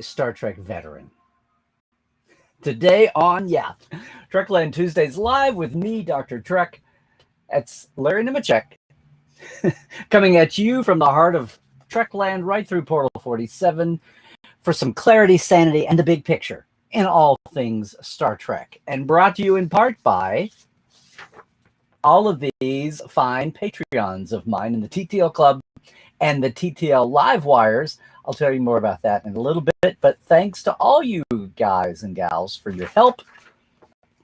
Star Trek veteran. Today on, Trekland Tuesdays live with me, Dr. Trek. That's Larry Nemechek, coming at you from the heart of Trekland right through Portal 47 for some clarity, sanity, and the big picture in all things Star Trek. And brought to you in part by all of these fine Patreons of mine in the TTL Club and the TTL Live Wires. I'll tell you more about that in a little bit, but thanks to all you guys and gals for your help,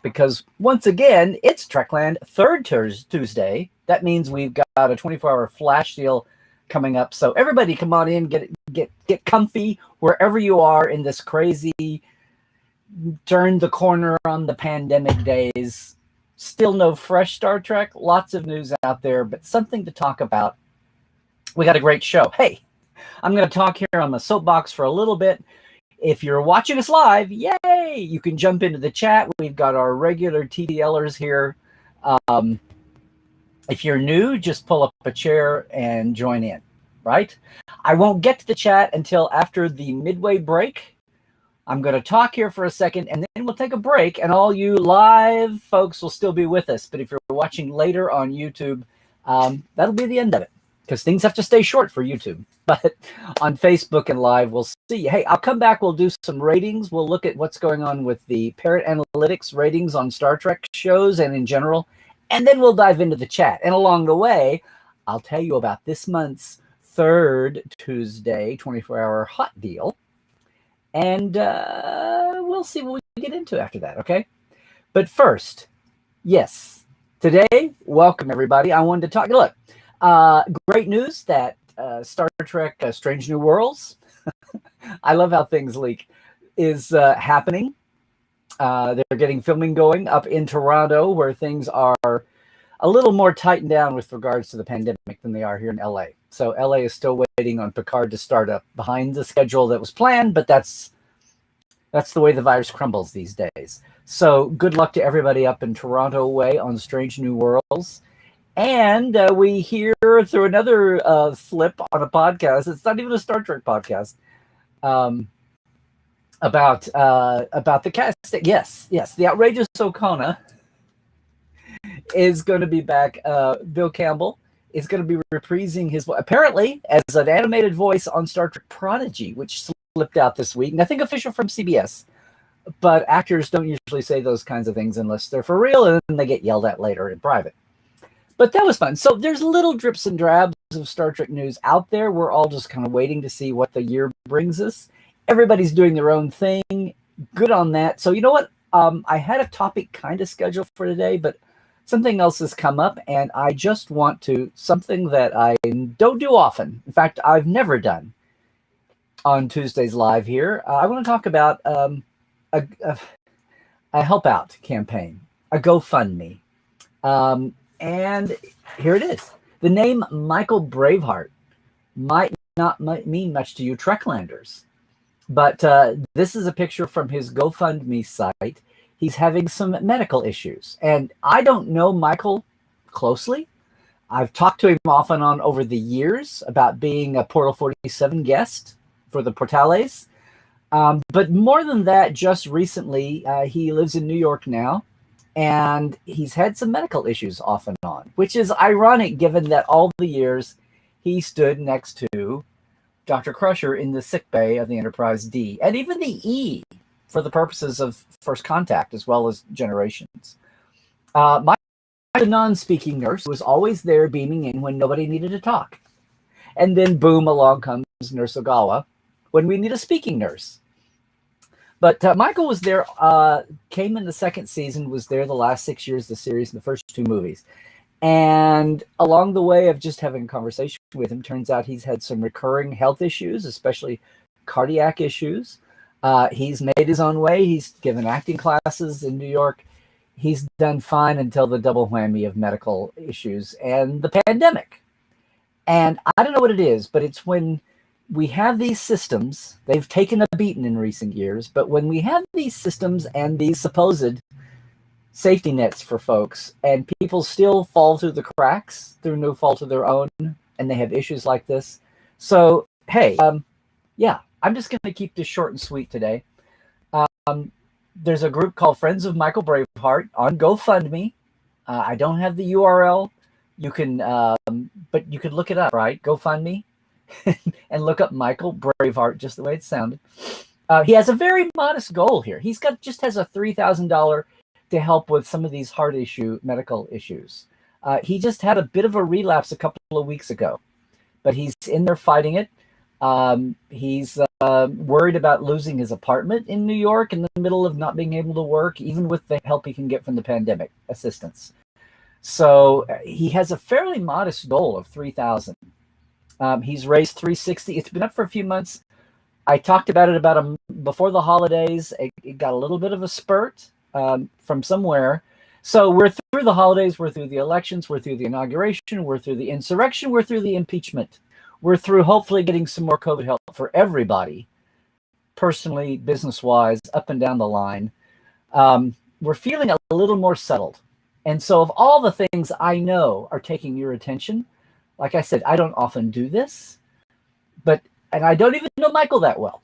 because once again, it's Trekland third Tuesday. That means we've got a 24-hour flash deal coming up. So everybody come on in, get comfy wherever you are in this crazy, turn the corner on the pandemic days. Still no fresh Star Trek, lots of news out there, but something to talk about. We got a great show. Hey, I'm going to talk here on the soapbox for a little bit. If you're watching us live, yay! You can jump into the chat. We've got our regular TDLers here. If you're new, just pull up a chair and join in, right? I won't get to the chat until after the midway break. I'm going to talk here for a second, and then we'll take a break, and all you live folks will still be with us. But if you're watching later on YouTube, that'll be the end of it, because things have to stay short for YouTube. But on Facebook and live, we'll see. Hey, I'll come back. We'll do some ratings. We'll look at what's going on with the Parrot Analytics ratings on Star Trek shows and in general. And then we'll dive into the chat. And along the way, I'll tell you about this month's third Tuesday 24-hour hot deal. And we'll see what we get into after that, okay? But first, yes, today, welcome everybody. I wanted to talk. Look, great news that Star Trek Strange New Worlds, I love how things leak, is happening. They're getting filming going up in Toronto, where things are a little more tightened down with regards to the pandemic than they are here in LA. So LA is still waiting on Picard to start up behind the schedule that was planned, but that's the way the virus crumbles these days. So good luck to everybody up in Toronto way on Strange New Worlds. And we hear through another slip on a podcast. It's not even a Star Trek podcast. About the cast. Yes, the outrageous Okona is going to be back. Bill Campbell is going to be reprising his apparently as an animated voice on Star Trek Prodigy, which slipped out this week. Nothing official from CBS, but actors don't usually say those kinds of things unless they're for real, and then they get yelled at later in private. But that was fun. So there's little drips and drabs of Star Trek news out there. We're all just kind of waiting to see what the year brings us. Everybody's doing their own thing. Good on that. So you know what? I had a topic kind of scheduled for today, but something else has come up, and I just want to, something that I don't do often. In fact, I've never done on Tuesdays Live here. I want to talk about a help out campaign, a GoFundMe. And here it is. The name Michael Braveheart might not mean much to you Treklanders, but this is a picture from his GoFundMe site. He's having some medical issues, and I don't know Michael closely. I've talked to him off and on over the years about being a Portal 47 guest for the Portales. But more than that, just recently, he lives in New York now, and he's had some medical issues off and on, which is ironic given that all the years he stood next to Dr. Crusher in the sickbay of the Enterprise D, and even the E for the purposes of First Contact as well as Generations. My non-speaking nurse was always there beaming in when nobody needed to talk. And then boom, along comes Nurse Ogawa when we need a speaking nurse. But Michael was there, came in the second season, was there the last 6 years of the series and the first two movies. And along the way of just having a conversation with him, turns out he's had some recurring health issues, especially cardiac issues. He's made his own way. He's given acting classes in New York. He's done fine until the double whammy of medical issues and the pandemic. And I don't know what it is, but it's when we have these systems, they've taken a beating in recent years, but when we have these systems and these supposed safety nets for folks, and people still fall through the cracks through no fault of their own, and they have issues like this. So, hey, I'm just going to keep this short and sweet today. There's a group called Friends of Michael Braveheart on GoFundMe. I don't have the URL. You can, but you could look it up, right? GoFundMe and look up Michael Braveheart, just the way it sounded. He has a very modest goal here. He's just has a $3,000 to help with some of these medical issues. He just had a bit of a relapse a couple of weeks ago, but he's in there fighting it. He's worried about losing his apartment in New York in the middle of not being able to work, even with the help he can get from the pandemic assistance. So he has a fairly modest goal of $3,000. He's raised $360. It's been up for a few months. I talked about it before the holidays. It got a little bit of a spurt from somewhere. So we're through the holidays. We're through the elections. We're through the inauguration. We're through the insurrection. We're through the impeachment. We're through hopefully getting some more COVID help for everybody, personally, business-wise, up and down the line. We're feeling a little more settled. And so of all the things I know are taking your attention, like I said, I don't often do this, and I don't even know Michael that well,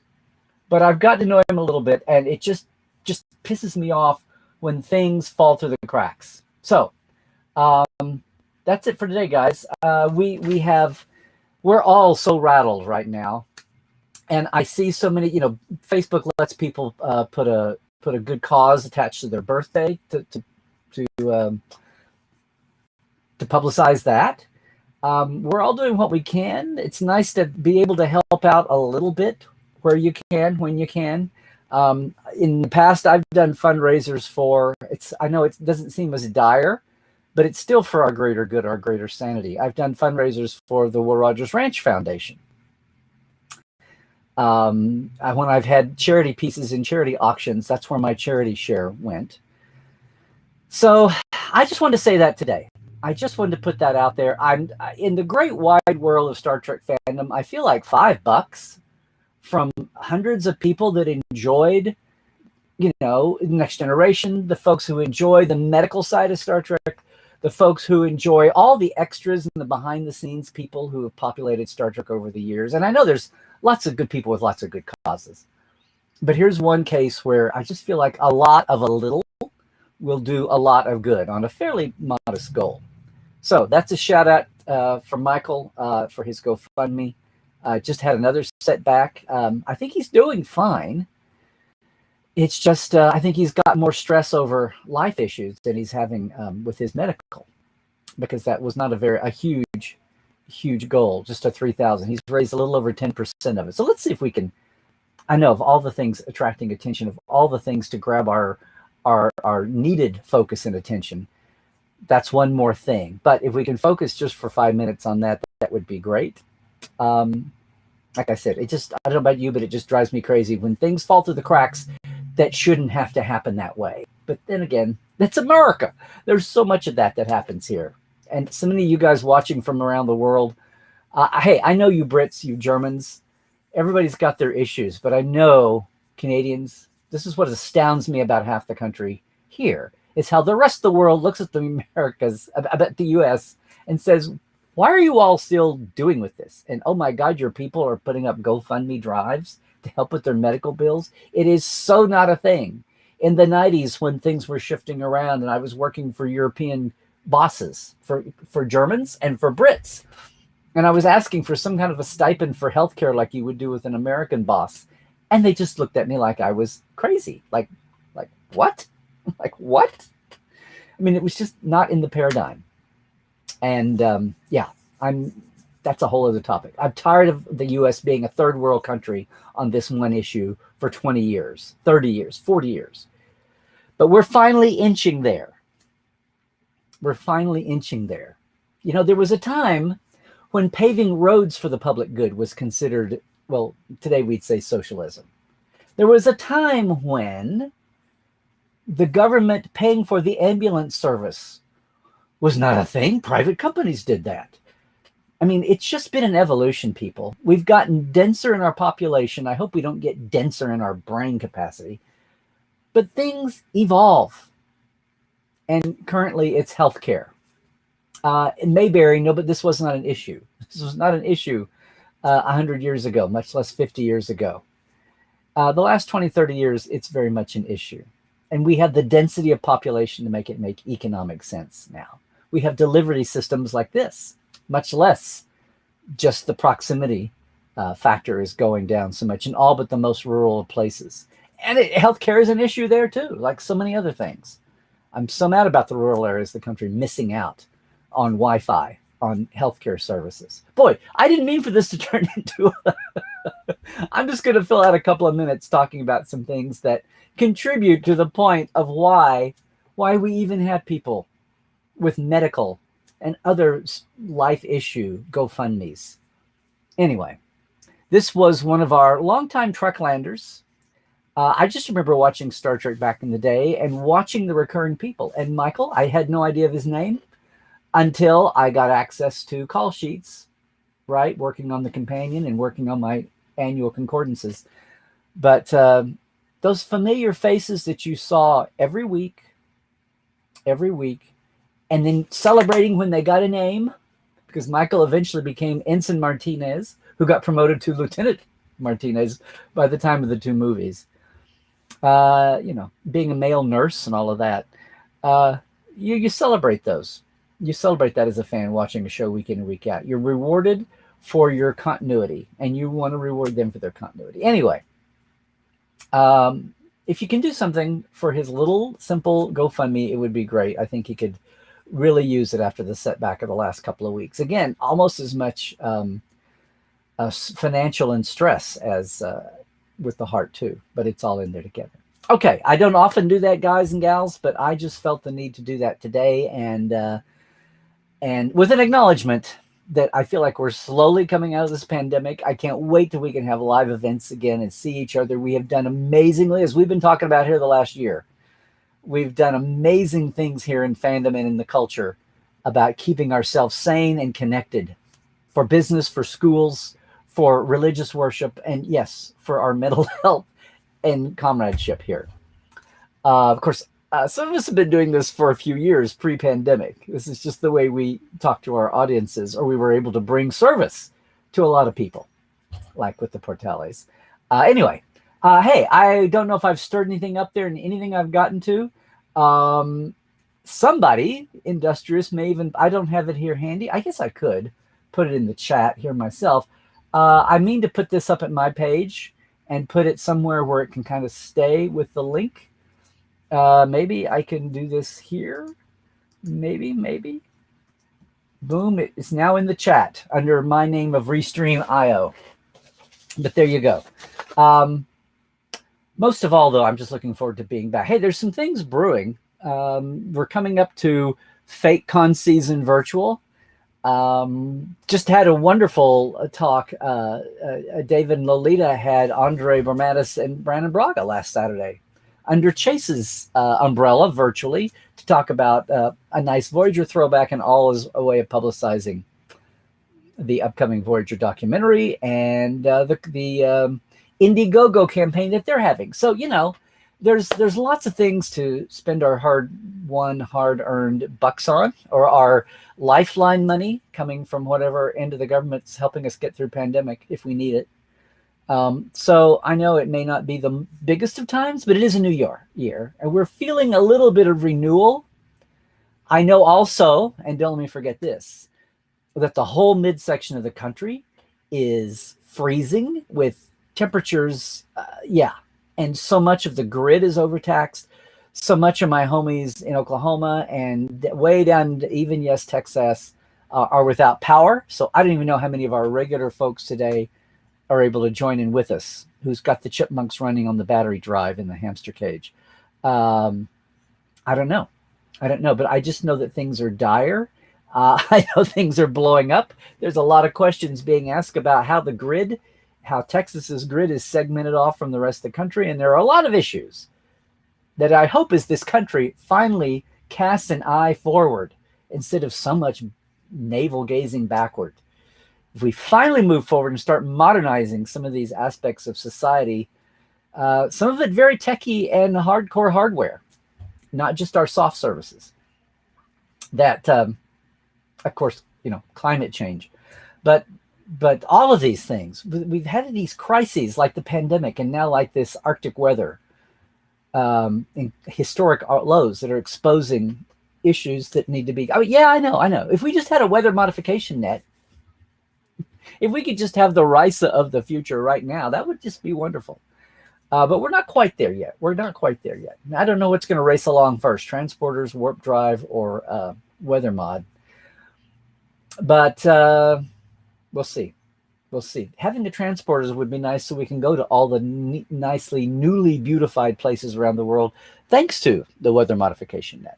but I've gotten to know him a little bit, and it just pisses me off when things fall through the cracks. So that's it for today, guys. We're all so rattled right now, and I see so many. Facebook lets people put a good cause attached to their birthday to publicize that. We're all doing what we can. It's nice to be able to help out a little bit where you can, when you can. In the past, I've done fundraisers for, I know it doesn't seem as dire, but it's still for our greater good, our greater sanity. I've done fundraisers for the Will Rogers Ranch Foundation. When I've had charity pieces in charity auctions, that's where my charity share went. So I just wanted to say that today. I just wanted to put that out there. I'm in the great wide world of Star Trek fandom. I feel like $5 from hundreds of people that enjoyed, Next Generation, the folks who enjoy the medical side of Star Trek, the folks who enjoy all the extras and the behind the scenes people who have populated Star Trek over the years. And I know there's lots of good people with lots of good causes. But here's one case where I just feel like a lot of a little will do a lot of good on a fairly modest goal. So that's a shout out from Michael for his GoFundMe. Just had another setback. I think he's doing fine. It's just, I think he's got more stress over life issues than he's having with his medical, because that was not a huge goal, just a 3,000. He's raised a little over 10% of it. So let's see if we can, I know of all the things attracting attention, of all the things to grab our needed focus and attention, that's one more thing. But if we can focus just for 5 minutes on that would be great. Like I said, I don't know about you, but it just drives me crazy when things fall through the cracks that shouldn't have to happen that way. But then again, that's America. There's so much of that happens here. And so many of you guys watching from around the world, hey, I know you Brits, you Germans, everybody's got their issues, but I know Canadians, this is what astounds me about half the country here, is how the rest of the world looks at the Americas, about the US, and says, why are you all still doing with this? And oh my God, your people are putting up GoFundMe drives to help with their medical bills. It is so not a thing. In the 90s, when things were shifting around and I was working for European bosses, for Germans and for Brits, and I was asking for some kind of a stipend for healthcare like you would do with an American boss, and they just looked at me like I was crazy. Like what? Like what? I mean, it was just not in the paradigm. And yeah, that's a whole other topic. I'm tired of the U.S. being a third world country on this one issue for 20 years, 30 years, 40 years. But we're finally inching there. We're finally inching there. There was a time when paving roads for the public good was considered, well, today we'd say socialism. There was a time when the government paying for the ambulance service was not a thing. Private companies did that. I mean, it's just been an evolution, people. We've gotten denser in our population. I hope we don't get denser in our brain capacity. But things evolve. And currently it's healthcare. In Mayberry, no, but this was not an issue. This was not an issue 100 years ago, much less 50 years ago. The last 20, 30 years, it's very much an issue. And we have the density of population to make it make economic sense now. We have delivery systems like this, much less just the proximity factor is going down so much in all but the most rural places. And healthcare is an issue there too, like so many other things. I'm so mad about the rural areas of the country missing out on Wi-Fi, on healthcare services. Boy, I didn't mean for this to turn into I'm just going to fill out a couple of minutes talking about some things that contribute to the point of why we even have people with medical and other life issue GoFundMes. Anyway, this was one of our longtime Treklanders. I just remember watching Star Trek back in the day and watching the recurring people. And Michael, I had no idea of his name until I got access to call sheets, right? Working on the companion and working on my annual concordances. But those familiar faces that you saw every week, and then celebrating when they got a name, because Michael eventually became Ensign Martinez, who got promoted to Lieutenant Martinez by the time of the two movies. Being a male nurse and all of that. You celebrate those. You celebrate that as a fan watching a show week in and week out. You're rewarded for your continuity, and you want to reward them for their continuity. Anyway, if you can do something for his little simple GoFundMe, it would be great. I think he could really use it after the setback of the last couple of weeks. Again, almost as much financial and stress as with the heart too, but it's all in there together. Okay, I don't often do that, guys and gals, but I just felt the need to do that today, and with an acknowledgement that I feel like we're slowly coming out of this pandemic. I can't wait till we can have live events again and see each other. We have done amazingly, as we've been talking about here the last year. We've done amazing things here in fandom and in the culture about keeping ourselves sane and connected for business, for schools, for religious worship, and yes, for our mental health and comradeship here. Of course, some of us have been doing this for a few years pre-pandemic. This is just the way we talk to our audiences, or we were able to bring service to a lot of people, like with the Portales. Anyway, hey, I don't know if I've stirred anything up there and anything I've gotten to. Somebody industrious may even, I don't have it here handy. I guess I could put it in the chat here myself. I mean to put this up at my page and put it somewhere where it can kind of stay with the link. Maybe I can do this here. Maybe. Boom, it's now in the chat under my name of Restream.io. But there you go. Most of all, though, I'm just looking forward to being back. Hey, there's some things brewing. We're coming up to FateCon season virtual. Just had a wonderful talk. David and Lolita had Andre Bormatis and Brandon Braga last Saturday under Chase's umbrella virtually to talk about a nice Voyager throwback, and all as a way of publicizing the upcoming Voyager documentary and the Indiegogo campaign that they're having. So, there's lots of things to spend our hard-won, hard-earned bucks on, or our lifeline money coming from whatever end of the government's helping us get through pandemic if we need it. So I know it may not be the biggest of times, but it is a new year, and we're feeling a little bit of renewal. I know also, and don't let me forget this, that the whole midsection of the country is freezing with temperatures, and so much of the grid is overtaxed. So much of my homies in Oklahoma and way down to even, yes, Texas are without power. So I don't even know how many of our regular folks today are able to join in with us, who's got the chipmunks running on the battery drive in the hamster cage. I don't know, but I just know that things are dire. I know things are blowing up. There's a lot of questions being asked about how Texas's grid is segmented off from the rest of the country. And there are a lot of issues that I hope as this country finally casts an eye forward instead of so much navel gazing backward. If we finally move forward and start modernizing some of these aspects of society, some of it very techie and hardcore hardware, not just our soft services, that, of course, climate change, but but all of these things, we've had these crises like the pandemic and now like this Arctic weather, in historic lows that are exposing issues that need to be. Oh, yeah, I know. If we just had a weather modification net, if we could just have the RISA of the future right now, that would just be wonderful. But we're not quite there yet. I don't know what's going to race along first, transporters, warp drive, or weather mod. But we'll see. Having the transporters would be nice so we can go to all the nicely, newly beautified places around the world, thanks to the weather modification net.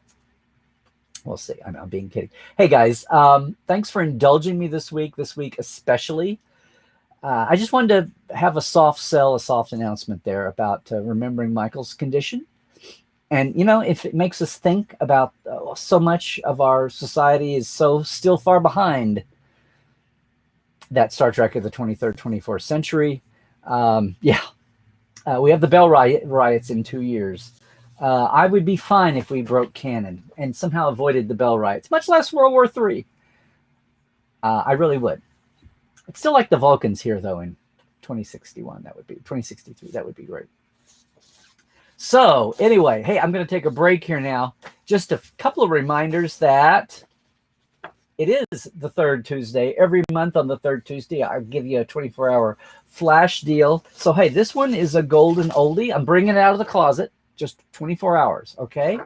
We'll see. I'm being kidding. Hey, guys, thanks for indulging me this week especially. I just wanted to have a soft announcement there about remembering Michael's condition. And, if it makes us think about so much of our society is still far behind that Star Trek of the 23rd, 24th century. We have the Bell riots in 2 years. I would be fine if we broke canon and somehow avoided the Bell riots, much less World War III. I really would. I'd still like the Vulcans here, though, in 2063. That would be great. So, anyway, hey, I'm going to take a break here now. Just a couple of reminders that it is the third Tuesday. Every month on the third Tuesday, I'll give you a 24-hour flash deal. So, hey, this one is a golden oldie. I'm bringing it out of the closet. Just 24 hours, okay?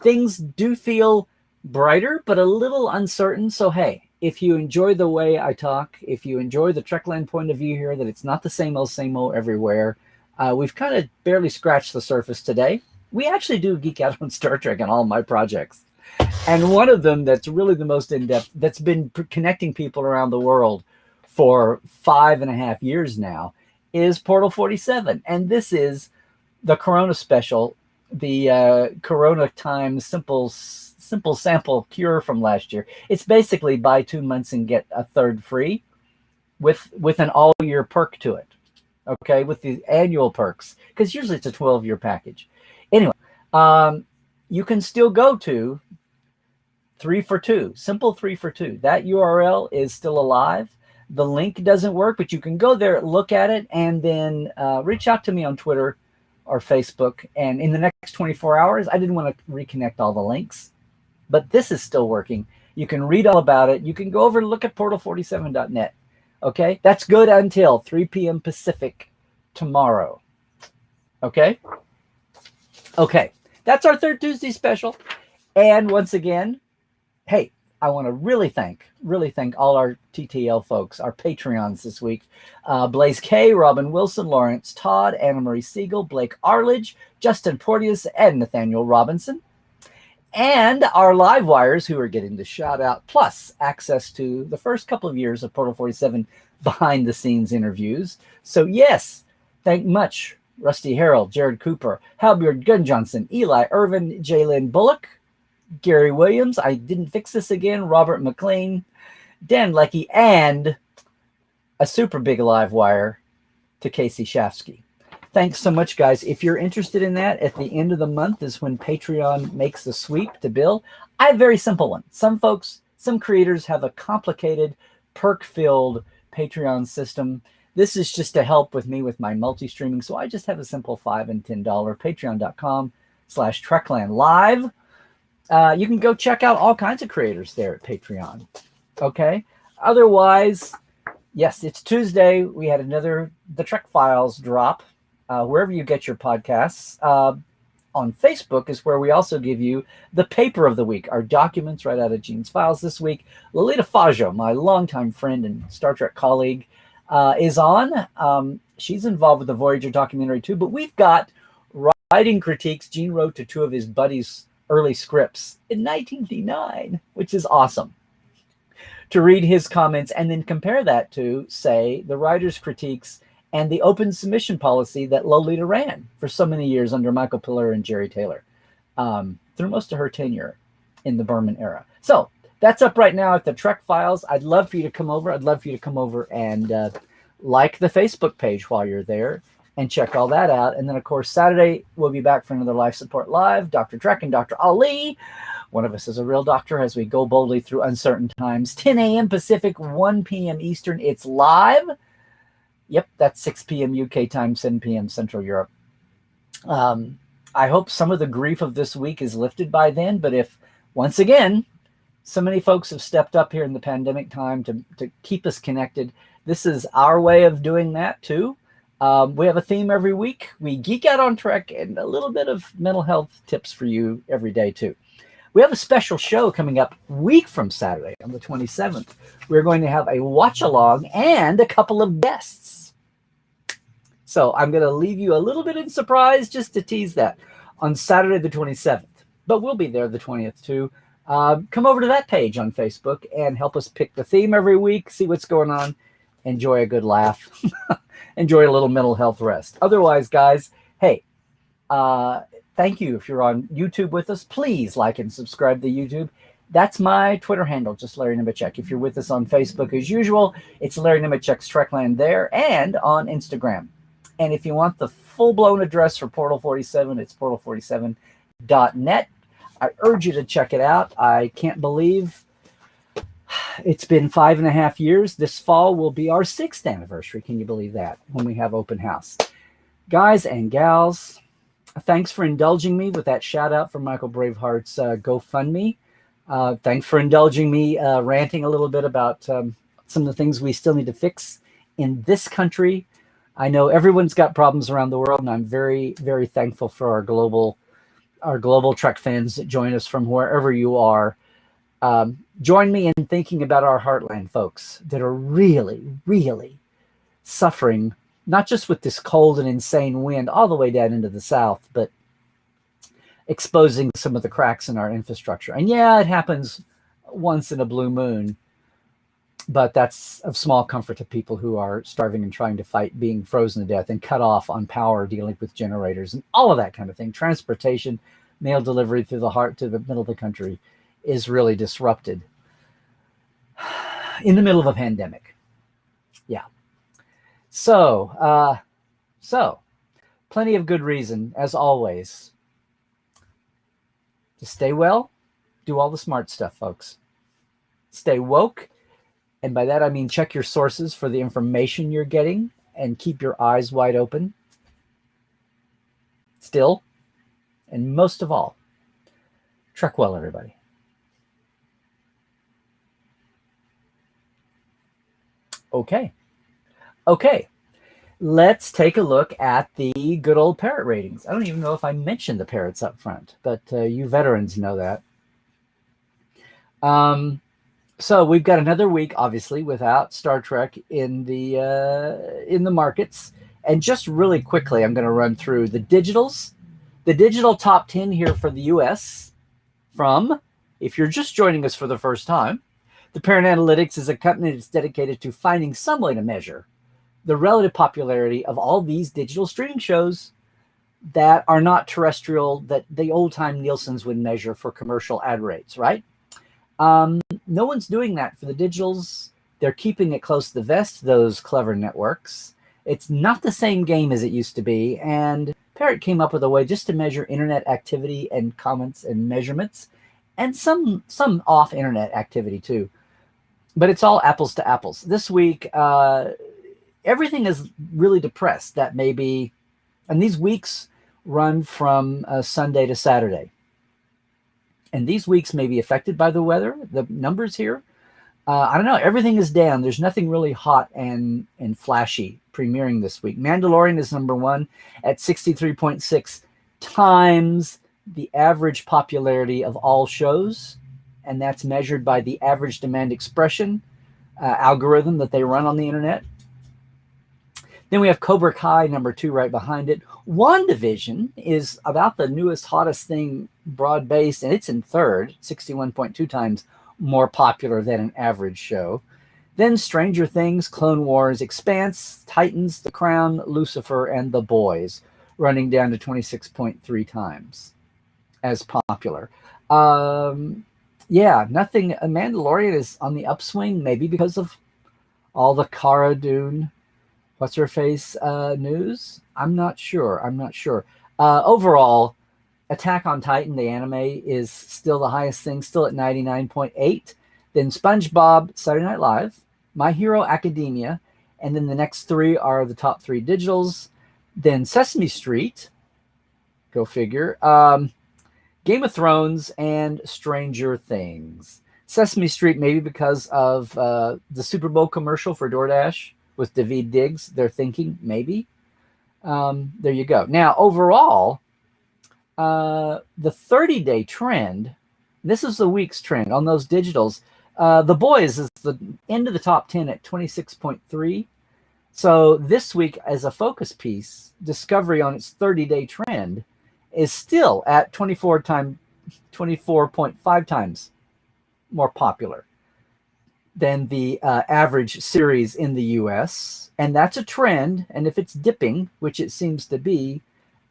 Things do feel brighter, but a little uncertain. So, hey, if you enjoy the way I talk, if you enjoy the Trekland point of view here, that it's not the same old everywhere, we've kind of barely scratched the surface today. We actually do geek out on Star Trek and all my projects. And one of them that's really the most in-depth, that's been connecting people around the world for 5.5 years now, is Portal 47. And this is the Corona special, the Corona time simple sample cure from last year. It's basically buy 2 months and get a third free with an all-year perk to it. Okay, with the annual perks, because usually it's a 12-year package. Anyway, you can still go to 3 for 2, simple 3 for 2. That URL is still alive. The link doesn't work, but you can go there, look at it, and then reach out to me on Twitter or Facebook. And in the next 24 hours, I didn't want to reconnect all the links, but this is still working. You can read all about it. You can go over and look at portal47.net. Okay, that's good until 3 p.m. Pacific tomorrow. Okay, that's our third Tuesday special. And once again, hey, I want to really thank all our TTL folks, our Patreons this week. Blaze K, Robin Wilson, Lawrence Todd, Anna Marie Siegel, Blake Arledge, Justin Porteous, and Nathaniel Robinson. And our live wires who are getting the shout out, plus access to the first couple of years of Portal 47 behind the scenes interviews. So yes, thank much Rusty Harrell, Jared Cooper, Halberd Gunn Johnson, Eli Irvin, Jalen Bullock, Gary Williams, I didn't fix this again, Robert McLean, Dan Leckie, and a super big live wire to Casey Shafsky. Thanks so much, guys. If you're interested in that, at the end of the month is when Patreon makes the sweep to bill. I have a very simple one. Some creators have a complicated, perk-filled Patreon system. This is just to help with me with my multi-streaming. So I just have a simple $5 and $10 patreon.com/Trekland Live. You can go check out all kinds of creators there at Patreon. Okay. Otherwise, yes, it's Tuesday. We had another The Trek Files drop. Wherever you get your podcasts. On Facebook is where we also give you the paper of the week, our documents right out of Gene's files this week. Lolita Faggio, my longtime friend and Star Trek colleague, is on. She's involved with the Voyager documentary too, but we've got writing critiques. Gene wrote to 2 of his buddies' early scripts in 1989, which is awesome. To read his comments and then compare that to, say, the writer's critiques and the open submission policy that Lolita ran for so many years under Michael Piller and Jerry Taylor through most of her tenure in the Berman era. So that's up right now at the Trek Files. I'd love for you to come over. I'd love for you to come over and like the Facebook page while you're there and check all that out. And then, of course, Saturday, we'll be back for another Life Support Live. Dr. Trek and Dr. Ali One of us is a real doctor as we go boldly through uncertain times. 10 a.m. Pacific, 1 p.m. Eastern. It's live. Yep, that's 6 p.m. UK time, 7 p.m. Central Europe. I hope some of the grief of this week is lifted by then. But if, once again, so many folks have stepped up here in the pandemic time to keep us connected, this is our way of doing that too. We have a theme every week. We geek out on Trek and a little bit of mental health tips for you every day too. We have a special show coming up a week from Saturday on the 27th. We're going to have a watch along and a couple of guests. So I'm going to leave you a little bit in surprise just to tease that on Saturday the 27th. But we'll be there the 20th too. Come over to that page on Facebook and help us pick the theme every week, see what's going on, enjoy a good laugh, enjoy a little mental health rest. Otherwise, guys, hey, thank you. If you're on YouTube with us, please like and subscribe to YouTube. That's my Twitter handle, just Larry Nemechek. If you're with us on Facebook as usual, it's Larry Nemechek's Trekland there, and on Instagram. And if you want the full-blown address for Portal 47, it's portal47.net. I urge you to check it out. I can't believe it's been 5.5 years. This fall will be our 6th anniversary. Can you believe that? When we have open house. Guys and gals, thanks for indulging me with that shout out for Michael Braveheart's GoFundMe. Thanks for indulging me ranting a little bit about some of the things we still need to fix in this country. I know everyone's got problems around the world, and I'm very, very thankful for our global Trek fans that join us from wherever you are. Join me in thinking about our heartland folks that are really, really suffering, not just with this cold and insane wind all the way down into the south, but exposing some of the cracks in our infrastructure. And yeah, it happens once in a blue moon, but that's of small comfort to people who are starving and trying to fight being frozen to death and cut off on power, dealing with generators and all of that kind of thing. Transportation, mail delivery through the heart to the middle of the country is really disrupted in the middle of a pandemic. Yeah. So plenty of good reason, as always, to stay well, do all the smart stuff, folks. Stay woke. And by that, I mean check your sources for the information you're getting and keep your eyes wide open. Still, and most of all, trek well, everybody. Okay. Let's take a look at the good old parrot ratings. I don't even know if I mentioned the parrots up front, but you veterans know that. So we've got another week, obviously, without Star Trek in the markets. And just really quickly, I'm going to run through the digitals. The digital top 10 here for the U.S. from, if you're just joining us for the first time, the Parent Analytics is a company that's dedicated to finding some way to measure the relative popularity of all these digital streaming shows that are not terrestrial, that the old-time Nielsen's would measure for commercial ad rates, right? No one's doing that for the digitals. They're keeping it close to the vest, those clever networks. It's not the same game as it used to be, and Parrot came up with a way just to measure internet activity and comments and measurements, and some off-internet activity too. But it's all apples to apples. This week, everything is really depressed. That may be, and these weeks run from Sunday to Saturday. And these weeks may be affected by the weather, the numbers here. I don't know. Everything is down. There's nothing really hot and flashy premiering this week. Mandalorian is number 1 at 63.6 times the average popularity of all shows. And that's measured by the average demand expression algorithm that they run on the internet. Then we have Cobra Kai, number 2, right behind it. WandaVision is about the newest, hottest thing, broad-based, and it's in 3rd, 61.2 times more popular than an average show. Then Stranger Things, Clone Wars, Expanse, Titans, The Crown, Lucifer, and The Boys, running down to 26.3 times as popular. Yeah, nothing. Mandalorian is on the upswing, maybe because of all the Cara Dune, what's her face news. I'm not sure. Overall, Attack on Titan, the anime, is still the highest thing, still at 99.8. Then SpongeBob, Saturday Night Live, My Hero Academia, and then the next three are the top three digitals. Then Sesame Street, go figure, Game of Thrones, and Stranger Things. Sesame Street, maybe because of the Super Bowl commercial for DoorDash with Daveed Diggs. They're thinking, maybe. There you go. Now, overall, the 30-day trend, this is the week's trend on those digitals. The Boys is the end of the top 10 at 26.3. So this week, as a focus piece, Discovery on its 30-day trend is still at 24.5 times more popular than the average series in the US. And that's a trend. And if it's dipping, which it seems to be,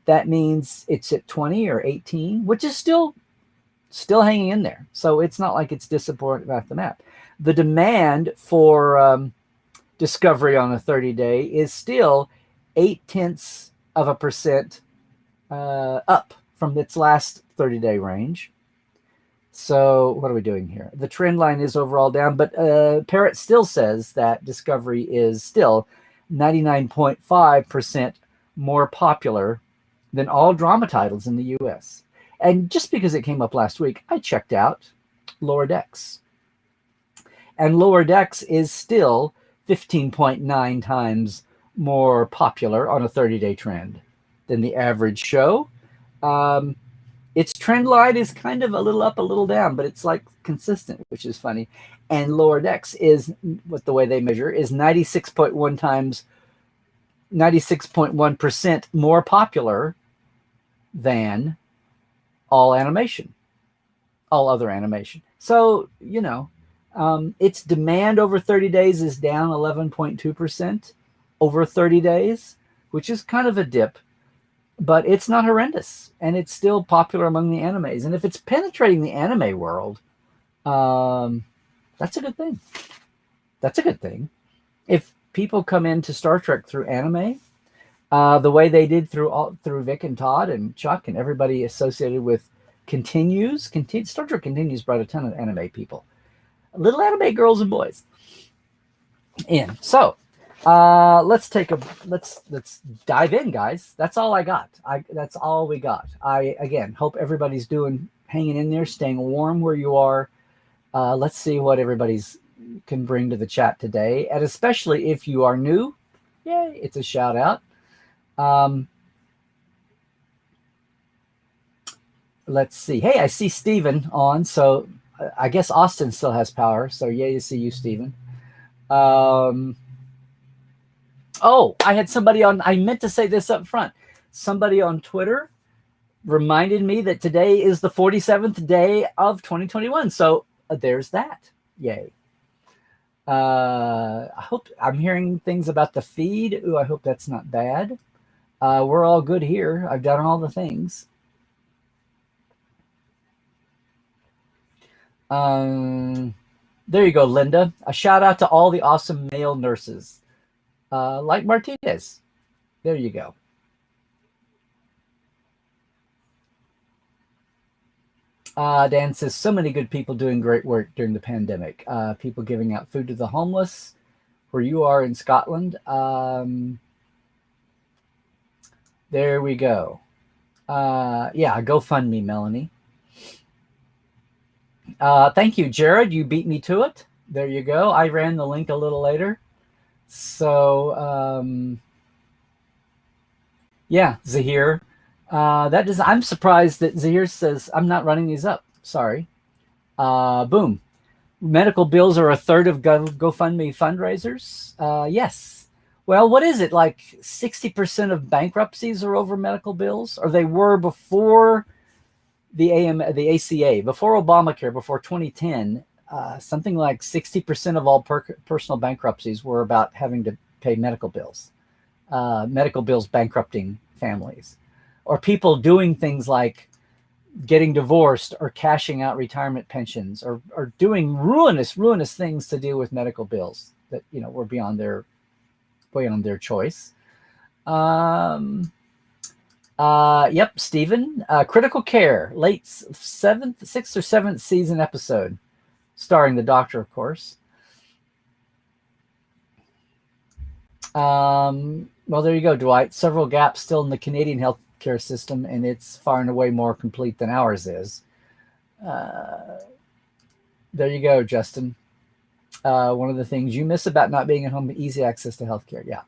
that means it's at 20 or 18, which is still hanging in there. So it's not like it's disappointed about the map. The demand for Discovery on a 30-day is still 0.8% up from its last 30-day range. So what are we doing here? The trend line is overall down, but Parrot still says that Discovery is still 99.5% more popular than all drama titles in the US. And just because it came up last week, I checked out Lower Decks. And Lower Decks is still 15.9 times more popular on a 30-day trend than the average show. Its trend line is kind of a little up, a little down, but it's like consistent, which is funny. And Lower Decks is, what the way they measure, is 96.1% more popular than all other animation. So, its demand over 30 days is down 11.2% over 30 days, which is kind of a dip, but it's not horrendous, and it's still popular among the animes. And if it's penetrating the anime world, that's a good thing. That's a good thing. If people come into Star Trek through anime, the way they did through Vic and Todd and Chuck and everybody associated with Star Trek Continues brought a ton of anime people, little anime girls and boys in. So let's dive in, guys. That's all I got. That's all we got. I again hope everybody's hanging in there, staying warm where you are. Let's see what everybody's can bring to the chat today, and especially if you are new, yay, it's a shout out. Let's see. Hey, I see Steven on, so I guess Austin still has power. So yay to see you, Steven. Oh, I had somebody on. I meant to say this up front. Somebody on Twitter reminded me that today is the 47th day of 2021. So there's that. Yay. I hope I'm hearing things about the feed. Ooh, I hope that's not bad. We're all good here. I've done all the things. There you go, Linda. A shout out to all the awesome male nurses. Like Martinez. There you go. Dan says, so many good people doing great work during the pandemic. People giving out food to the homeless, where you are in Scotland. There we go. Yeah, GoFundMe, Melanie. Thank you, Jared. You beat me to it. There you go. I ran the link a little later. So, yeah, Zahir. I'm surprised that Zahir says, I'm not running these up. Sorry. Boom. Medical bills are a third of GoFundMe fundraisers. Yes. Well, what is it? Like 60% of bankruptcies are over medical bills? Or they were before the ACA, before Obamacare, before 2010, something like 60% of all personal bankruptcies were about having to pay medical bills bankrupting families, or people doing things like getting divorced or cashing out retirement pensions, or doing ruinous things to deal with medical bills that were beyond their choice. Yep, Stephen. Critical Care, late sixth or seventh season episode, starring the Doctor, of course. Well, there you go, Dwight. Several gaps still in the Canadian healthcare system, and it's far and away more complete than ours is. There you go, Justin. One of the things you miss about not being at home, easy access to healthcare. Yeah.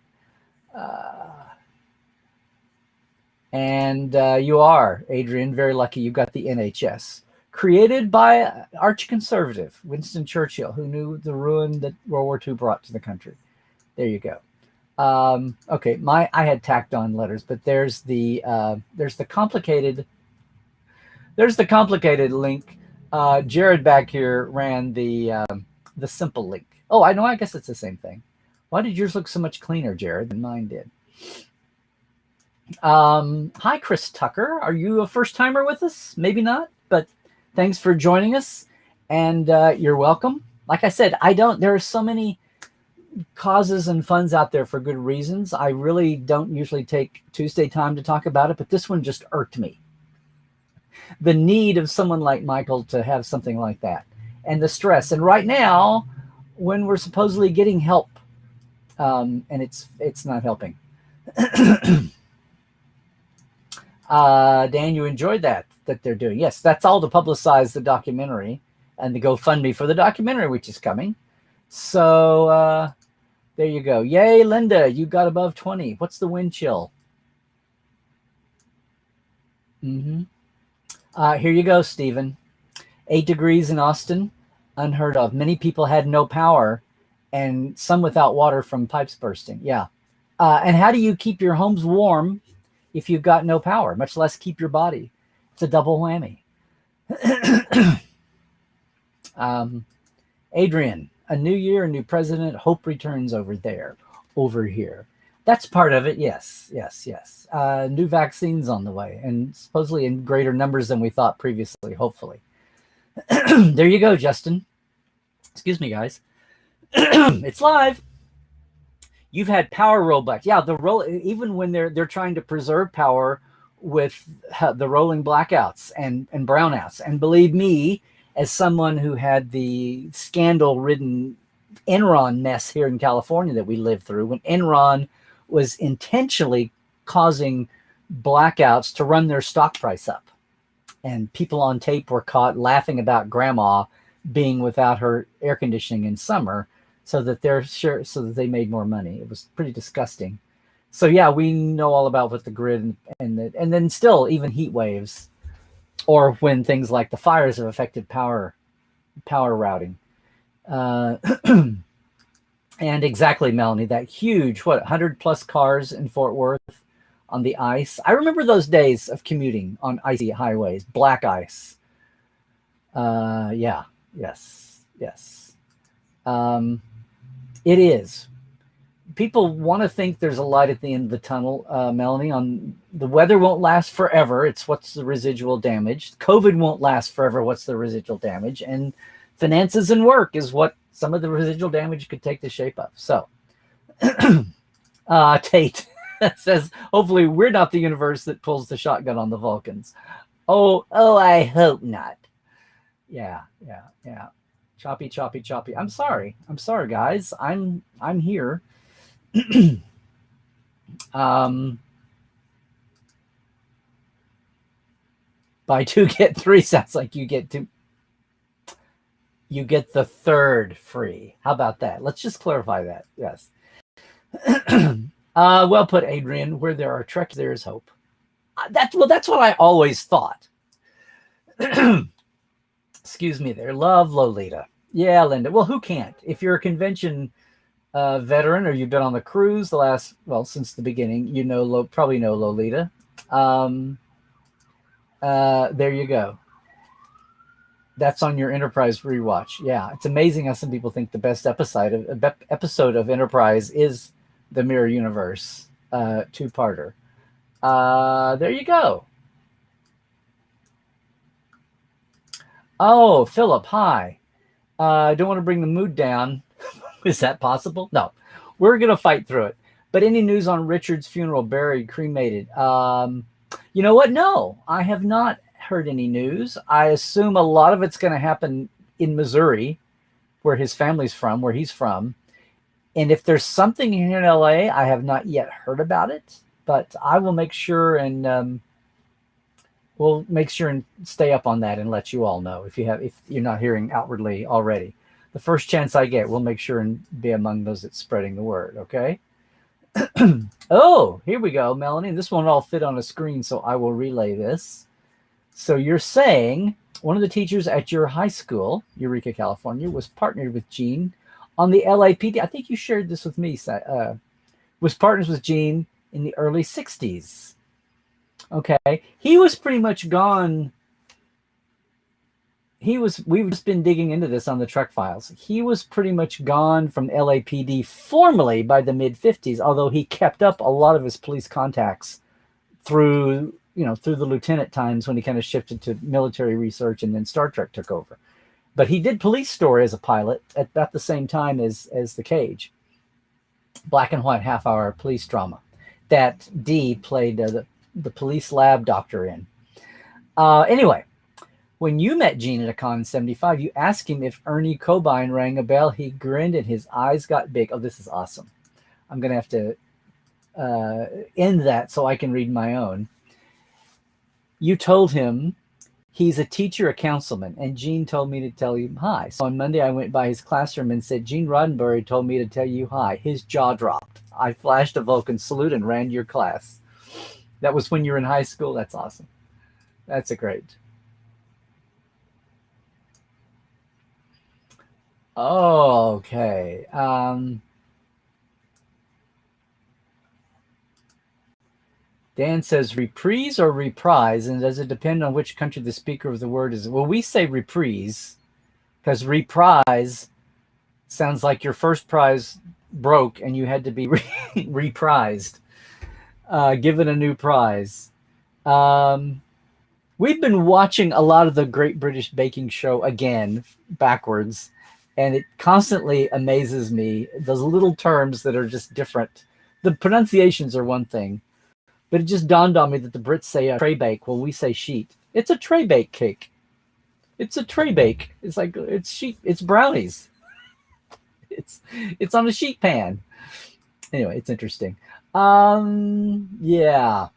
And you are, Adrian, very lucky you got the NHS. Created by arch-conservative Winston Churchill, who knew the ruin that World War II brought to the country. There you go. Okay, I had tacked on letters, but there's the complicated link. Jared back here ran the simple link. Oh, I know. I guess it's the same thing. Why did yours look so much cleaner, Jared, than mine did? Hi, Chris Tucker. Are you a first timer with us? Maybe not, but thanks for joining us, and you're welcome. Like I said, there are so many causes and funds out there for good reasons. I really don't usually take Tuesday time to talk about it, but this one just irked me. The need of someone like Michael to have something like that, and the stress. And right now, when we're supposedly getting help, and it's not helping. Dan, you enjoyed that they're doing. Yes, that's all to publicize the documentary and the GoFundMe for the documentary, which is coming. So there you go. Yay, Linda, you got above 20. What's the wind chill? Here you go, Stephen. 8 degrees in Austin, unheard of. Many people had no power, and some without water from pipes bursting. Yeah. And how do you keep your homes warm if you've got no power, much less keep your body? It's a double whammy. Adrian, a new year, a new president, hope returns over here. That's part of it. Yes. New vaccines on the way, and supposedly in greater numbers than we thought previously, hopefully. There you go, Justin. Excuse me, guys. It's live. You've had power rollback. Yeah, even when they're trying to preserve power with the rolling blackouts and brownouts. And believe me, as someone who had the scandal-ridden Enron mess here in California that we lived through, when Enron was intentionally causing blackouts to run their stock price up, and people on tape were caught laughing about grandma being without her air conditioning in summer, so that they made more money. It was pretty disgusting. So yeah, we know all about what the grid and then still even heat waves, or when things like the fires have affected power routing. And exactly, Melanie, that huge 100 plus cars in Fort Worth on the ice. I remember those days of commuting on icy highways, black ice. Yes. It is. People want to think there's a light at the end of the tunnel, Melanie. On the weather won't last forever. It's what's the residual damage. COVID won't last forever. What's the residual damage? And finances and work is what some of the residual damage could take the shape of. So, Tate says, hopefully we're not the universe that pulls the shotgun on the Vulcans. Oh, I hope not. Yeah. Choppy. I'm sorry, guys. I'm here. Buy 2 get 3 sounds like you get the third free. How about that? Let's just clarify that. Yes. Well put, Adrian. Where there are treks, there is hope. That's what I always thought. Excuse me there. Love Lolita. Yeah, Linda. Well, who can't? If you're a convention veteran, or you've been on the cruise since the beginning, probably know Lolita. There you go. That's on your Enterprise rewatch. Yeah, it's amazing how some people think the best episode of Enterprise is the Mirror Universe 2-parter. There you go. Oh, Philip, hi. I don't want to bring the mood down. Is that possible? No. We're going to fight through it. But any news on Richard's funeral, buried, cremated? You know what? No, I have not heard any news. I assume a lot of it's going to happen in Missouri, where his family's from, where he's from. And if there's something here in LA, I have not yet heard about it, but I will make sure and we'll make sure and stay up on that and let you all know if you're not hearing outwardly already. The first chance I get, we'll make sure and be among those that's spreading the word. Okay. Oh, here we go, Melanie. This won't all fit on a screen, so I will relay this. So you're saying one of the teachers at your high school, Eureka, California, was partnered with Gene on the LAPD. I think you shared this with me. Was partners with Gene in the early 60s. Okay. He was pretty much gone. We've just been digging into this on the Trek Files. He was pretty much gone from LAPD formally by the mid 50s, although he kept up a lot of his police contacts through the lieutenant times when he kind of shifted to military research, and then Star Trek took over. But he did Police Story as a pilot at about the same time as The Cage, black and white half-hour police drama that Dee played the police lab doctor in. Anyway, when you met Gene at a con in 75, you asked him if Ernie Cobain rang a bell. He grinned and his eyes got big. Oh, this is awesome. I'm going to have to end that so I can read my own. You told him he's a teacher, a councilman, and Gene told me to tell you hi. So on Monday, I went by his classroom and said, Gene Roddenberry told me to tell you hi. His jaw dropped. I flashed a Vulcan salute and ran to your class. That was when you were in high school? That's awesome. That's a great. Okay. Dan says reprise or reprise, and does it depend on which country the speaker of the word is? Well, we say reprise because reprise sounds like your first prize broke and you had to be reprised, given a new prize. We've been watching a lot of the Great British Baking Show again, backwards, and it constantly amazes me, those little terms that are just different. The pronunciations are one thing, but it just dawned on me that the Brits say a tray bake. Well, we say sheet. It's a tray bake cake. It's a tray bake. It's like it's sheet. It's brownies. It's on a sheet pan. Anyway, it's interesting. Yeah.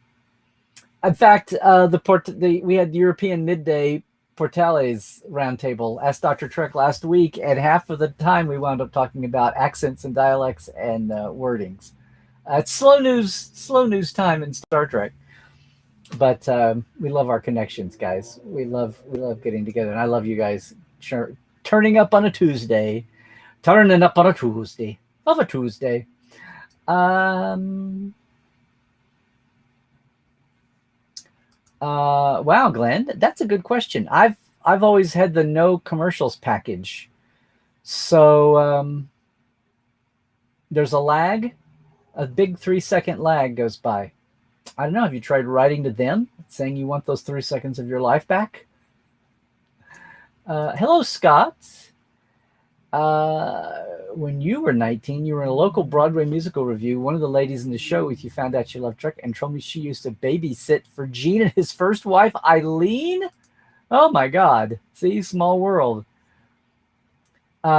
In fact, we had the European Midday Portales Roundtable Ask Dr. Trek last week, and half of the time we wound up talking about accents and dialects and wordings. It's slow news time in Star Trek, but we love our connections, guys. We love getting together, and I love you guys turning up on a Tuesday. Of a Tuesday. Wow, Glenn, that's a good question. I've always had the no commercials package, so there's a lag. A big 3-second lag goes by. I don't know. Have you tried writing to them saying you want those 3 seconds of your life back? Hello, Scott. When you were 19, you were in a local Broadway musical review. One of the ladies in the show with you found out she loved Trek and told me she used to babysit for Gene and his first wife, Eileen. Oh, my God. See, small world.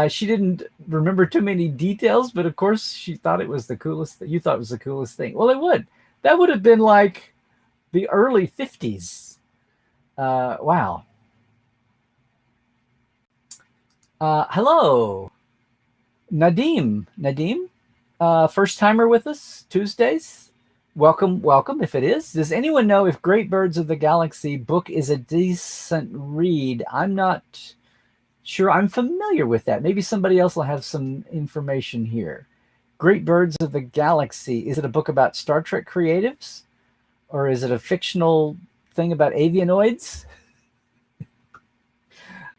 She didn't remember too many details, but of course she thought it was the coolest thing. You thought it was the coolest thing. Well, it would. That would have been like the early 50s. Wow. Hello, Nadim. First timer with us Tuesdays. Welcome. If it is, does anyone know if Great Birds of the Galaxy book is a decent read? I'm not sure. I'm familiar with that. Maybe somebody else will have some information here. Great Birds of the Galaxy. Is it a book about Star Trek creatives, or is it a fictional thing about avianoids?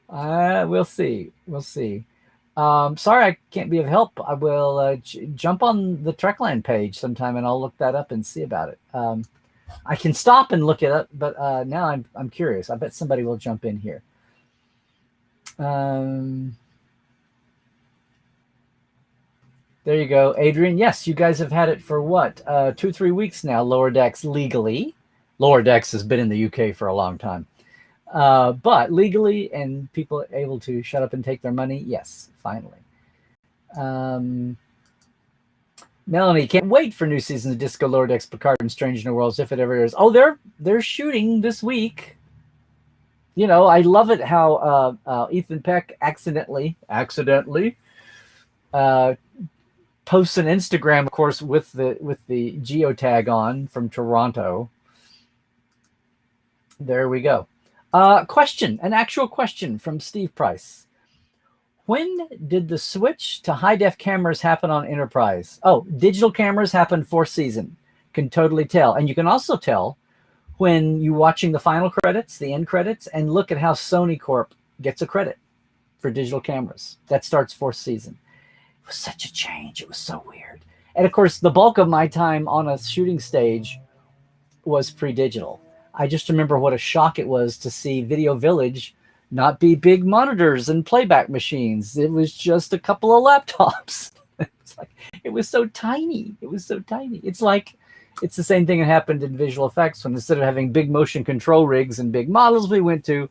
We'll see. Sorry, I can't be of help. I will jump on the Trekland page sometime, and I'll look that up and see about it. I can stop and look it up, but now I'm curious. I bet somebody will jump in here. There you go, Adrian. Yes, you guys have had it for what? 2-3 weeks now, Lower Decks legally. Lower Decks has been in the UK for a long time. But legally and people able to shut up and take their money, yes, finally. Melanie, can't wait for new season of Disco, Lower Decks, Picard, and Strange New Worlds if it ever is. Oh, they're shooting this week. You know, I love it how Ethan Peck accidentally posts an Instagram, of course, with the geotag on from Toronto. There we go. An actual question from Steve Price. When did the switch to high-def cameras happen on Enterprise? Oh, digital cameras happened 4th season. Can totally tell. And you can also tell when you're watching the final credits, the end credits, and look at how Sony Corp gets a credit for digital cameras. That starts 4th season. It was such a change. It was so weird. And, of course, the bulk of my time on a shooting stage was pre-digital. I just remember what a shock it was to see Video Village not be big monitors and playback machines. It was just a couple of laptops. It was so tiny. It was so tiny. It's the same thing that happened in visual effects when instead of having big motion control rigs and big models, we went to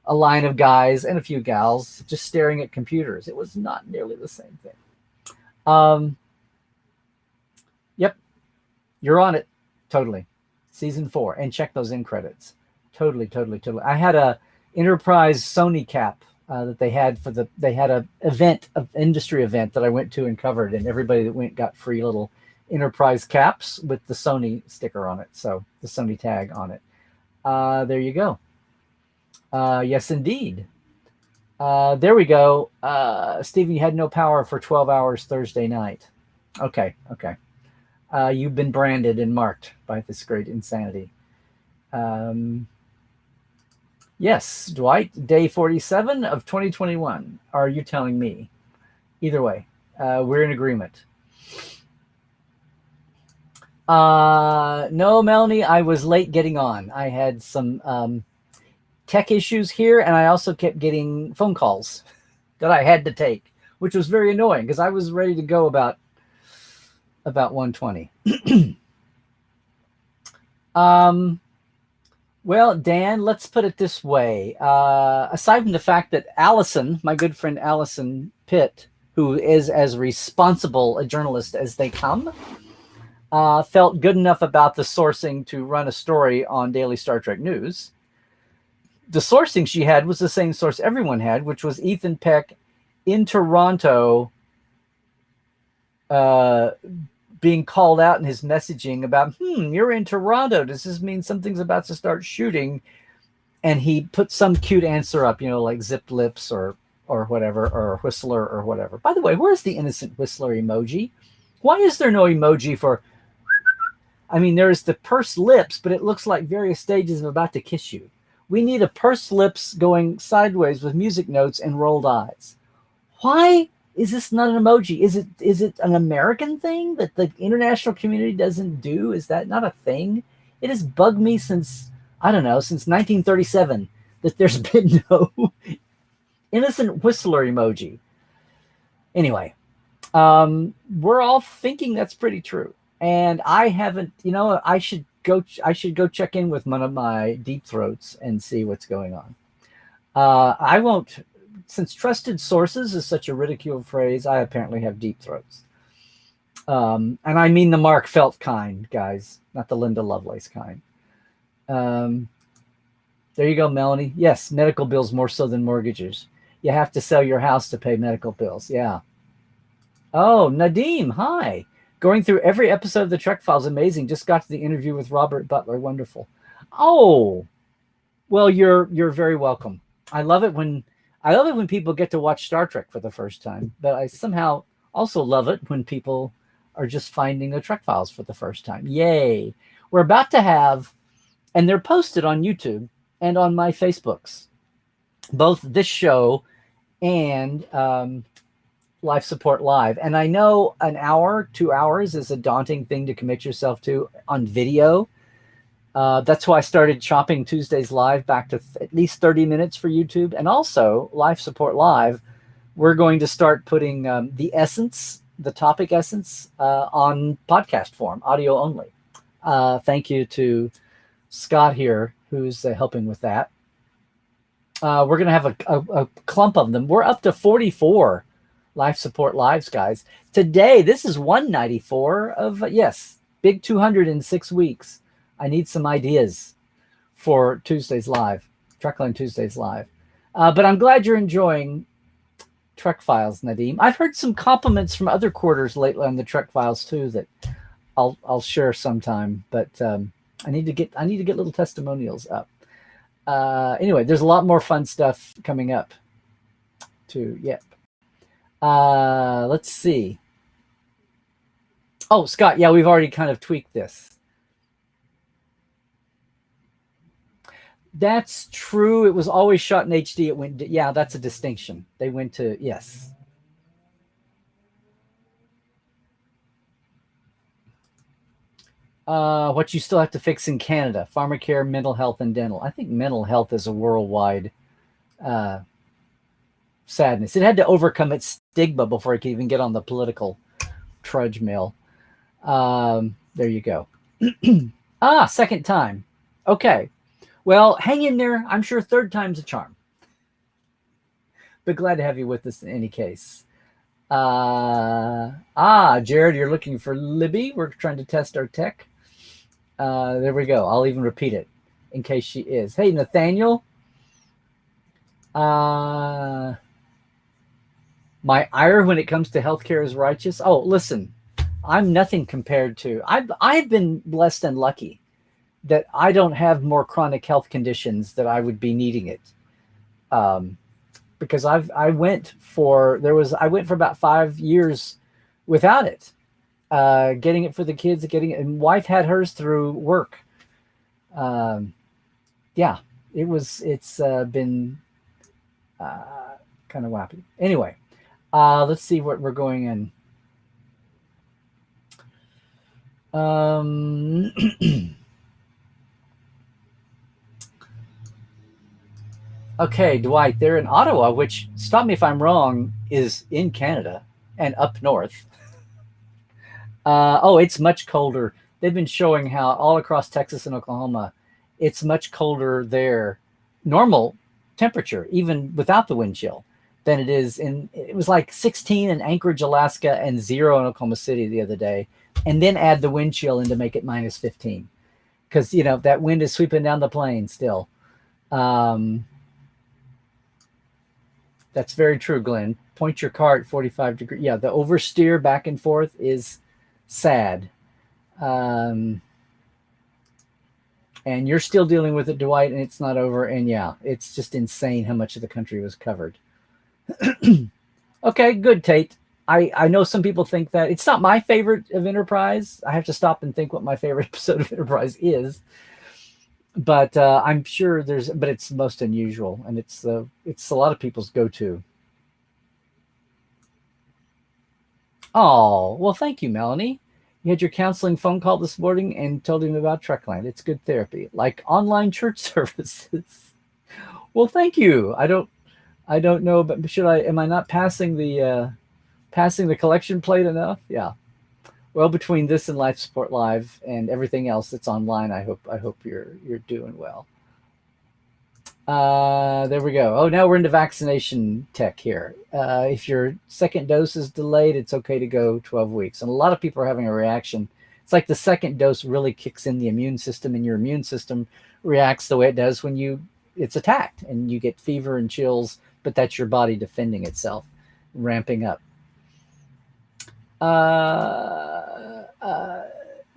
a line of guys and a few gals just staring at computers. It was not nearly the same thing. Yep, you're on it. Totally. Season 4. And check those end credits. Totally. I had a Enterprise Sony cap that they had they had an industry event that I went to and covered, and everybody that went got free little Enterprise caps with the Sony sticker on it. So the Sony tag on it. There you go. Yes, indeed. There we go. Stephen, you had no power for 12 hours Thursday night. Okay. You've been branded and marked by this great insanity. Yes, Dwight, day 47 of 2021. Are you telling me? Either way, we're in agreement. No, Melanie, I was late getting on. I had some tech issues here, and I also kept getting phone calls that I had to take, which was very annoying because I was ready to go about 1:20. Well, Dan, let's put it this way. Aside from the fact that Allison, my good friend Allison Pitt, who is as responsible a journalist as they come, felt good enough about the sourcing to run a story on Daily Star Trek News. The sourcing she had was the same source everyone had, which was Ethan Peck in Toronto being called out in his messaging about, you're in Toronto. Does this mean something's about to start shooting? And he put some cute answer up, like zipped lips or whatever, or whistler or whatever. By the way, where's the innocent whistler emoji? Why is there no emoji for, there's the pursed lips, but it looks like various stages of about to kiss you. We need a pursed lips going sideways with music notes and rolled eyes. Why is this not an emoji? Is it an American thing that the international community doesn't do? Is that not a thing? It has bugged me since 1937 that there's been no innocent whistler emoji. Anyway, we're all thinking that's pretty true. And I haven't, I should go check in with one of my deep throats and see what's going on. I won't. Since trusted sources is such a ridiculed phrase, I apparently have deep throats. And I mean the Mark Felt kind, guys, not the Linda Lovelace kind. There you go, Melanie. Yes, medical bills more so than mortgages. You have to sell your house to pay medical bills. Yeah. Oh, Nadim, hi. Going through every episode of the Trek Files, amazing. Just got to the interview with Robert Butler. Wonderful. Oh, well, you're very welcome. I love it when people get to watch Star Trek for the first time, but I somehow also love it when people are just finding the Trek Files for the first time. Yay. We're about to have, and they're posted on YouTube and on my Facebooks, both this show and Life Support Live. And I know an hour, 2 hours is a daunting thing to commit yourself to on video. That's why I started chopping Tuesdays Live back to at least 30 minutes for YouTube. And also, Life Support Live, we're going to start putting the topic essence, on podcast form, audio only. Thank you to Scott here, who's helping with that. We're going to have a clump of them. We're up to 44 life support lives, guys. Today, this is 194 of, yes, big 200 in 6 weeks. I need some ideas for Tuesdays Live, Trekland Tuesdays Live. But I'm glad you're enjoying Trek Files, Nadim. I've heard some compliments from other quarters lately on the Trek Files too that I'll share sometime. But I need to get little testimonials up. Anyway, there's a lot more fun stuff coming up too. Yep. Let's see. Oh, Scott, yeah, we've already kind of tweaked this. That's true. It was always shot in HD. It went, yeah, that's a distinction. They went to, yes. What you still have to fix in Canada: pharmacare, mental health, and dental. I think mental health is a worldwide sadness. It had to overcome its stigma before it could even get on the political trudge mill. There you go. Second time. Okay. Well, hang in there. I'm sure third time's a charm. But glad to have you with us in any case. Jared, you're looking for Libby. We're trying to test our tech. There we go. I'll even repeat it in case she is. Hey, Nathaniel. My ire when it comes to healthcare is righteous. Oh, listen, I'm nothing compared to. I've been blessed and lucky that I don't have more chronic health conditions that I would be needing it. Because I went for about 5 years without it. Getting it for the kids, and wife had hers through work. Yeah, it's been kind of wappy. Anyway, let's see what we're going in. Okay, Dwight, they're in Ottawa, which, stop me if I'm wrong, is in Canada and up north. It's much colder. They've been showing how all across Texas and Oklahoma, it's much colder there, normal temperature, even without the wind chill, than it is it was like 16 in Anchorage, Alaska, and 0 in Oklahoma City the other day. And then add the wind chill in to make it minus 15. Because, that wind is sweeping down the plain still. That's very true, Glenn. Point your car at 45 degrees. Yeah, the oversteer back and forth is sad. And you're still dealing with it, Dwight, and it's not over. And yeah, it's just insane how much of the country was covered. Okay, good, Tate. I know some people think that it's not my favorite of Enterprise. I have to stop and think what my favorite episode of Enterprise is. But I'm sure but it's most unusual, and it's a lot of people's go-to. Oh, well, thank you, Melanie. You had your counseling phone call this morning and told him about Trekland. It's good therapy, like online church services. Well, thank you. I don't know, but am I not passing the collection plate enough? Yeah. Well, between this and Life Support Live and everything else that's online, I hope you're doing well. There we go. Oh, now we're into vaccination tech here. If your second dose is delayed, it's okay to go 12 weeks. And a lot of people are having a reaction. It's like the second dose really kicks in the immune system, and your immune system reacts the way it does when it's attacked, and you get fever and chills, but that's your body defending itself, ramping up.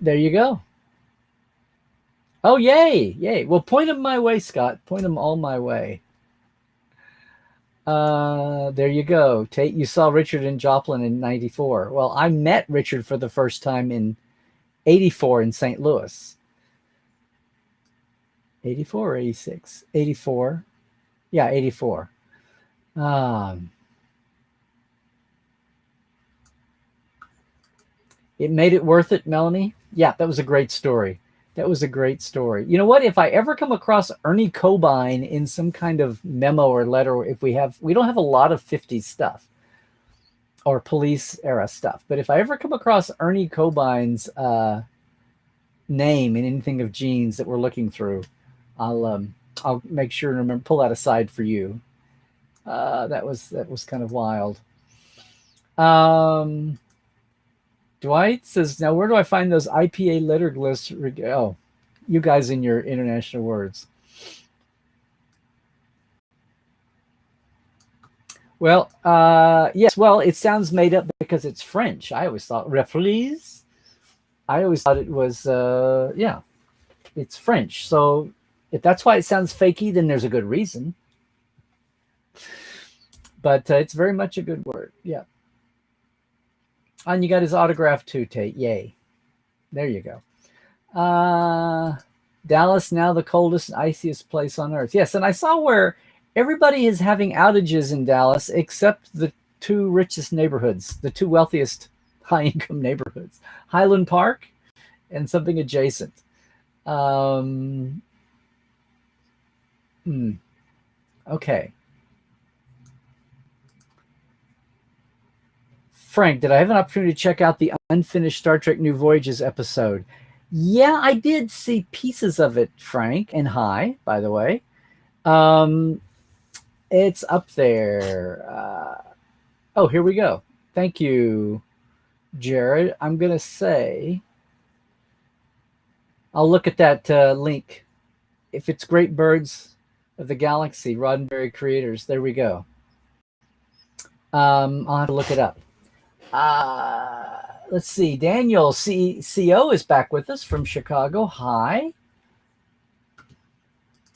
There you go. Oh, yay. Well, point them my way, Scott. Point them all my way. There you go. Tate, you saw Richard and Joplin in 94. Well, I met Richard for the first time in 84 in St. Louis. 84 or 86? 84. Yeah, 84. It made it worth it, Melanie. Yeah, that was a great story. You know what? If I ever come across Ernie Cobine in some kind of memo or letter, we don't have a lot of 50s stuff or police era stuff, but if I ever come across Ernie Cobine's name in anything of Gene's that we're looking through, I'll make sure to remember pull that aside for you. That was kind of wild. Dwight says, now where do I find those IPA letterglyphs? Oh, you guys in your international words. Well, yes. Well, it sounds made up because it's French. I always thought reflis. I always thought it was, yeah, it's French. So if that's why it sounds fakey, then there's a good reason. But it's very much a good word. Yeah. And you got his autograph too, Tate. Yay. There you go. Dallas, now the coldest and iciest place on earth. Yes, and I saw where everybody is having outages in Dallas except the two richest neighborhoods, the two wealthiest high-income neighborhoods, Highland Park and something adjacent. Okay. Frank, did I have an opportunity to check out the unfinished Star Trek New Voyages episode? Yeah, I did see pieces of it, Frank, and hi, by the way. It's up there. Oh, here we go. Thank you, Jared. I'm going to say, I'll look at that link. If it's Great Birds of the Galaxy, Roddenberry Creators, there we go. I'll have to look it up. Let's see. Daniel CO is back with us from Chicago. Hi.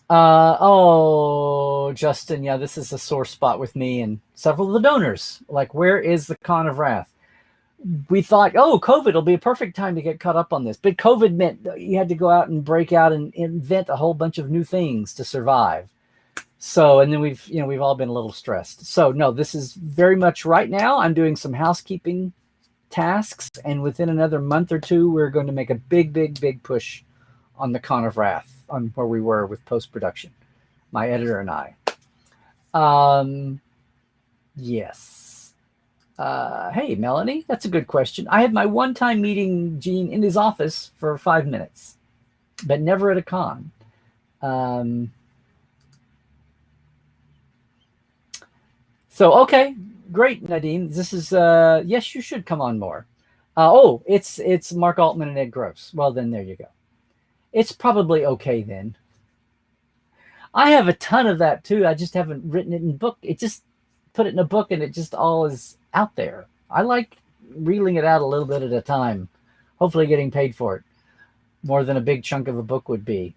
Oh, Justin. Yeah, this is a sore spot with me and several of the donors. Like, where is the Con of Wrath? We thought, oh, COVID will be a perfect time to get caught up on this. But COVID meant you had to go out and break out and invent a whole bunch of new things to survive. So, and then we've all been a little stressed. So no, this is very much right now. I'm doing some housekeeping tasks, and within another month or two, we're going to make a big push on the Con of Wrath, on where we were with post-production, my editor and I. Yes. Hey, Melanie, that's a good question. I had my one-time meeting Gene in his office for 5 minutes, but never at a con. So, okay, great, Nadine. This is, yes, you should come on more. Oh, it's Mark Altman and Ed Gross. Well, then there you go. It's probably okay then. I have a ton of that too. I just haven't written it in book. It just put it in a book and it just all is out there. I like reeling it out a little bit at a time, hopefully getting paid for it more than a big chunk of a book would be.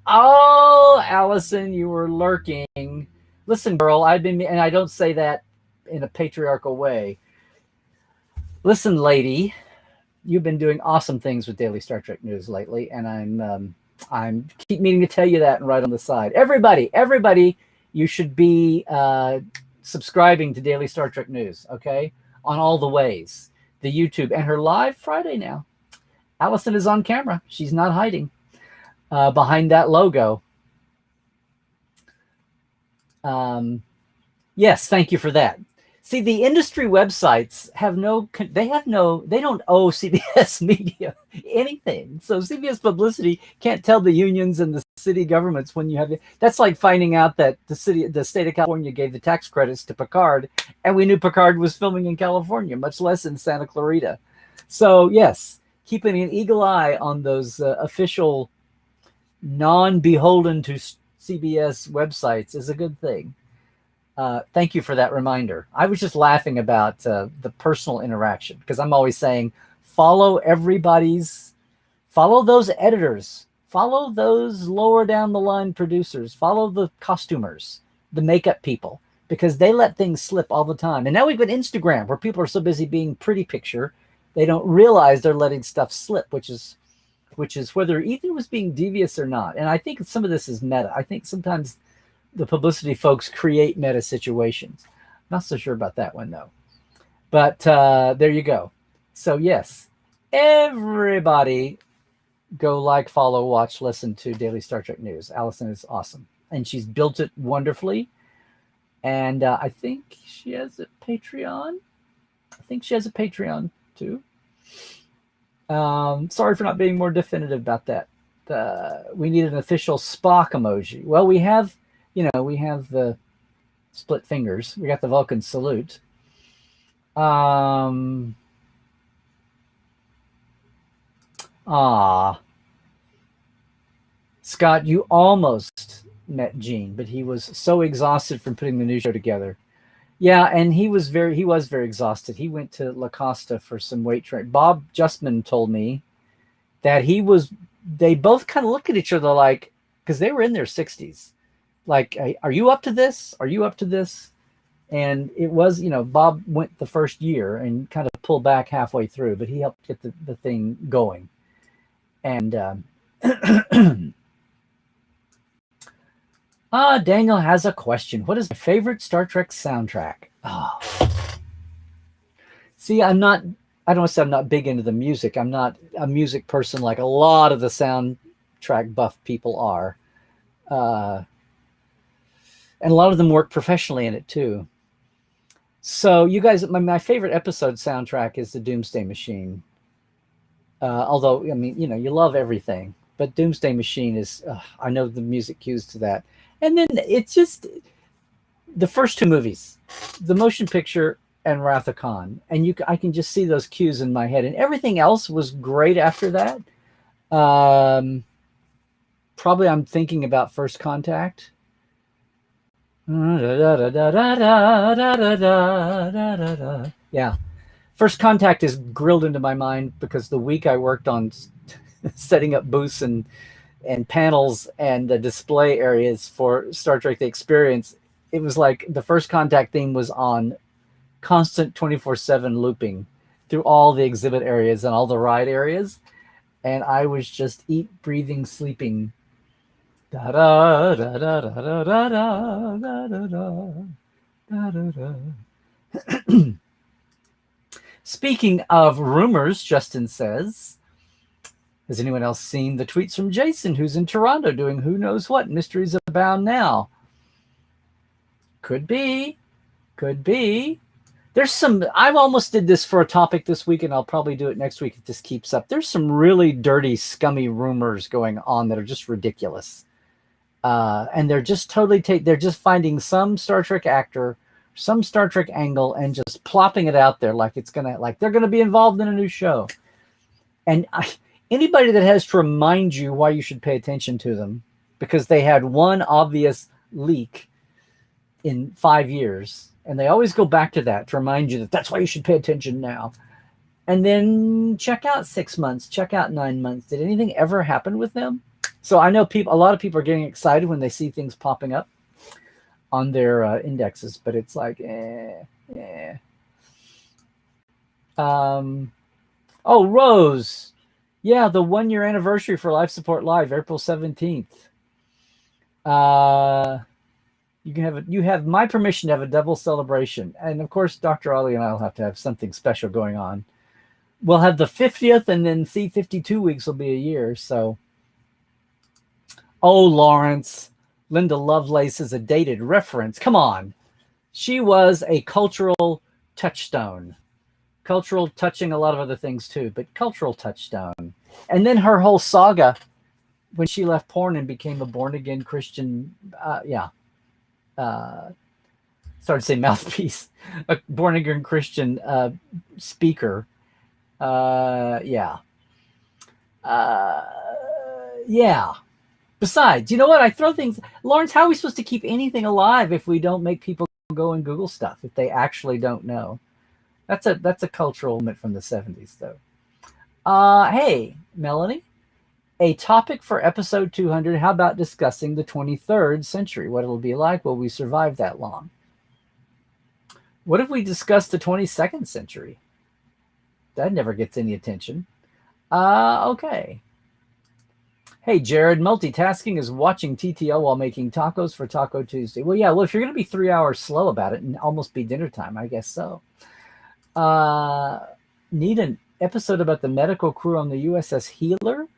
Oh, Allison, you were lurking. Listen, girl, and I don't say that in a patriarchal way. Listen, lady, you've been doing awesome things with Daily Star Trek News lately, and I'm keep meaning to tell you that and right on the side. Everybody, you should be subscribing to Daily Star Trek News, okay? On all the ways. The YouTube, and her live Friday now. Allison is on camera. She's not hiding behind that logo. Yes, thank you for that. See, the industry websites they don't owe CBS Media anything. So CBS Publicity can't tell the unions and the city governments when you have that's like finding out that the state of California gave the tax credits to Picard, and we knew Picard was filming in California, much less in Santa Clarita. So yes, keeping an eagle eye on those official, non-beholden to CBS websites is a good thing. Thank you for that reminder. I was just laughing about the personal interaction, because I'm always saying, follow those editors, follow those lower down the line producers, follow the costumers, the makeup people, because they let things slip all the time. And now we've got Instagram, where people are so busy being pretty picture, they don't realize they're letting stuff slip, which is whether Ethan was being devious or not. And I think some of this is meta. I think sometimes the publicity folks create meta situations. Not so sure about that one, though. But there you go. So, yes, everybody go like, follow, watch, listen to Daily Star Trek News. Allison is awesome. And she's built it wonderfully. And I think she has a Patreon. too. Sorry for not being more definitive about that. We need an official Spock emoji. Well, we have the split fingers. We got the Vulcan salute. Scott, you almost met Gene, but he was so exhausted from putting the new show together. Yeah, and he was very exhausted. He went to La Costa for some weight training. Bob Justman told me that they both kind of looked at each other like, because they were in their 60s. Like, are you up to this? Are you up to this? And it was, Bob went the first year and kind of pulled back halfway through, but he helped get the thing going. And Daniel has a question. What is my favorite Star Trek soundtrack? Oh. See, I don't want to say I'm not big into the music. I'm not a music person like a lot of the soundtrack buff people are. And a lot of them work professionally in it too. So you guys, my favorite episode soundtrack is the Doomsday Machine. Although, I mean, you love everything, but Doomsday Machine is, I know the music cues to that. And then it's just the first two movies, the motion picture and Wrath of Khan. And I can just see those cues in my head. And everything else was great after that. Probably I'm thinking about First Contact. Yeah. First Contact is grilled into my mind because the week I worked on setting up booths and panels and the display areas for Star Trek The Experience, it was like the First Contact theme was on constant 24/7 looping through all the exhibit areas and all the ride areas. And I was just eat, breathing, sleeping. Da da da da da da da da da da da. Speaking of rumors, Justin says, has anyone else seen the tweets from Jason, who's in Toronto doing who knows what? Mysteries abound now. Could be. There's some, I've almost did this for a topic this week, and I'll probably do it next week if this keeps up. There's some really dirty, scummy rumors going on that are just ridiculous. And they're just totally they're just finding some Star Trek actor, some Star Trek angle, and just plopping it out there like they're gonna be involved in a new show. And anybody that has to remind you why you should pay attention to them because they had one obvious leak in 5 years, and they always go back to that to remind you that that's why you should pay attention now. And then check out 6 months, check out 9 months. Did anything ever happen with them? So I know a lot of people are getting excited when they see things popping up on their indexes, but it's like, Oh, Rose. Yeah, the 1 year anniversary for Life Support Live, April 17th. You have my permission to have a double celebration. And of course, Dr. Ollie and I will have to have something special going on. We'll have the 50th, and then see 52 weeks will be a year. So, oh, Lawrence, Linda Lovelace is a dated reference. Come on. She was a cultural touchstone. Cultural touching a lot of other things too, but cultural touchstone. And then her whole saga when she left porn and became a born-again Christian, started to say mouthpiece, a born-again Christian speaker. Besides, you know what? I throw things. Lawrence, how are we supposed to keep anything alive if we don't make people go and Google stuff if they actually don't know? That's a cultural moment from the 70s, though. Hey, Melanie, a topic for episode 200. How about discussing the 23rd century? What it'll be like? Will we survive that long? What if we discuss the 22nd century? That never gets any attention. Okay. Hey, Jared, multitasking is watching TTL while making tacos for Taco Tuesday. Well, yeah, well, if you're going to be 3 hours slow about it and almost be dinner time, I guess so. Need an episode about the medical crew on the USS Healer?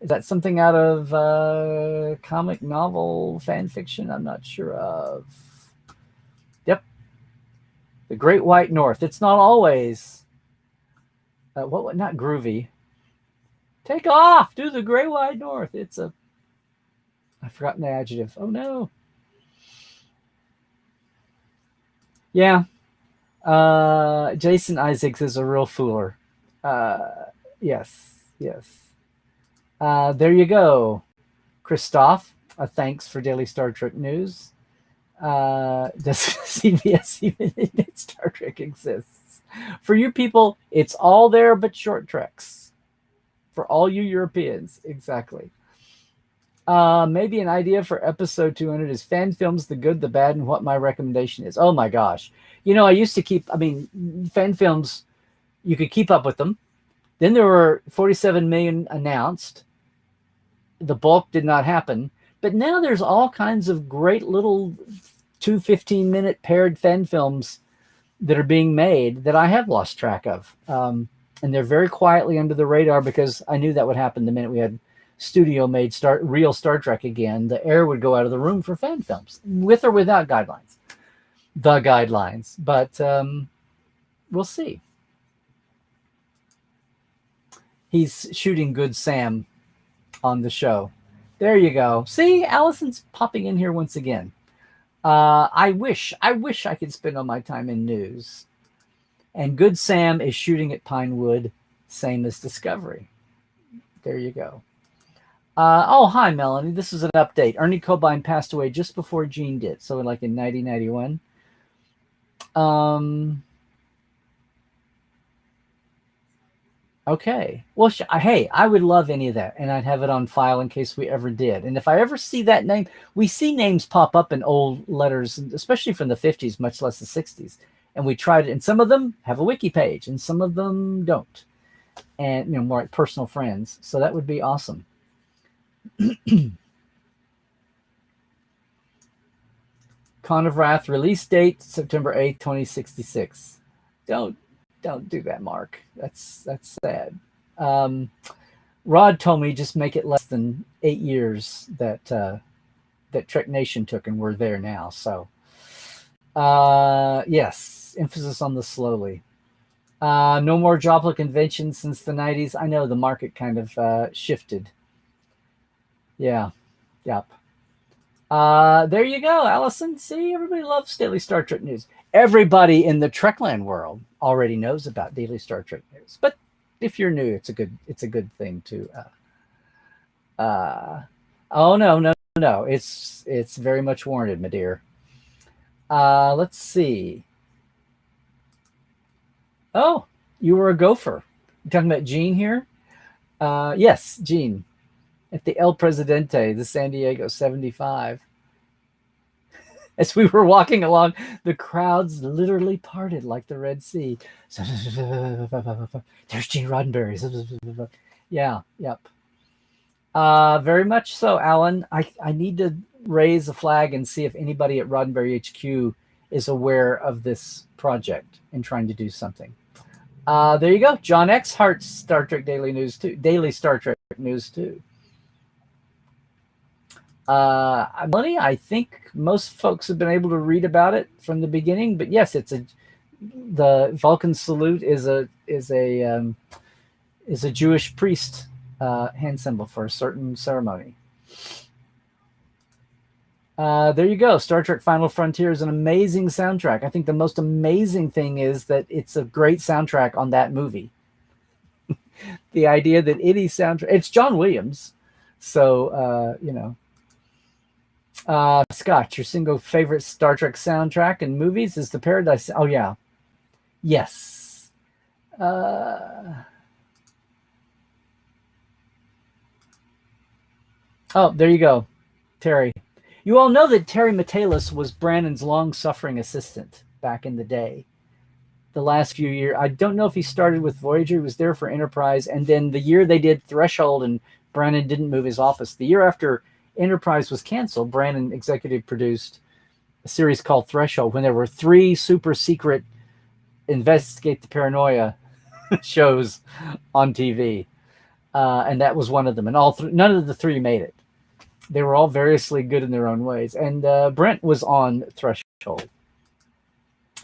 Is that something out of comic novel fan fiction? I'm not sure of. Yep. The Great White North. It's not always what? Not groovy. Take off. Do the gray wide north. I've forgotten the adjective. Oh no. Yeah. Jason Isaacs is a real fooler. Yes. Yes. There you go, Christoph. Thanks for daily Star Trek news. Does CBS even admit Star Trek exists? For you people, it's all there but short treks. For all you Europeans, exactly. Maybe an idea for episode 200 is fan films, the good, the bad, and what my recommendation is. Oh my gosh. I used to fan films, you could keep up with them. Then there were 47 million announced. The bulk did not happen. But now there's all kinds of great little 2 15-minute paired fan films that are being made that I have lost track of. And they're very quietly under the radar because I knew that would happen the minute we had studio-made real Star Trek again. The air would go out of the room for fan films, with or without guidelines. The guidelines. But we'll see. He's shooting Good Sam on the show. There you go. See, Allison's popping in here once again. I wish I could spend all my time in news. And Good Sam is shooting at Pinewood, same as Discovery. There you go. Hi, Melanie. This is an update. Ernie Cobine passed away just before Gene did, so like in 1991. Okay. Well, hey, I would love any of that, and I'd have it on file in case we ever did. And if I ever see that name, we see names pop up in old letters, especially from the 50s, much less the 60s. And we tried it, and some of them have a wiki page, and some of them don't. And, more like personal friends. So that would be awesome. Con of Wrath, release date, September 8th, 2066. Don't do that, Mark. That's sad. Rod told me just make it less than 8 years that Trek Nation took, and we're there now. So, yes, emphasis on the slowly. No more Jopla conventions since the 90s. I know the market kind of shifted. Yeah, yep. There you go, Allison. See, everybody loves daily Star Trek news. Everybody in the Trekland world already knows about daily Star Trek news. But if you're new, it's a good thing to. Oh no! It's very much warranted, my dear. Let's see. Oh, you were a gopher. You're talking about Gene here? Yes, Gene. At the El Presidente, the San Diego 75. As we were walking along, the crowds literally parted like the Red Sea. There's Gene Roddenberry. Yeah, yep. Very much so, Alan. I need to raise a flag and see if anybody at Roddenberry HQ is aware of this project and trying to do something. There you go. John X Hart's Star Trek Daily News too. Daily Star Trek News too. Money, I think most folks have been able to read about it from the beginning, but yes, the Vulcan salute is a Jewish priest hand symbol for a certain ceremony. There you go. Star Trek Final Frontier is an amazing soundtrack. I think the most amazing thing is that it's a great soundtrack on that movie. The idea that any soundtrack, it's John Williams. So, Scott, your single favorite Star Trek soundtrack and movies is the Paradise. Oh, yeah. Yes. Oh, there you go, Terry. You all know that Terry Matalis was Brannon's long-suffering assistant back in the day. The last few years. I don't know if he started with Voyager. He was there for Enterprise. And then the year they did Threshold and Brannon didn't move his office. The year after Enterprise was canceled, Brannon executive produced a series called Threshold when there were 3 super secret investigate the paranoia shows on TV. And that was one of them. And none of the 3 made it. They were all variously good in their own ways. And Brent was on Threshold.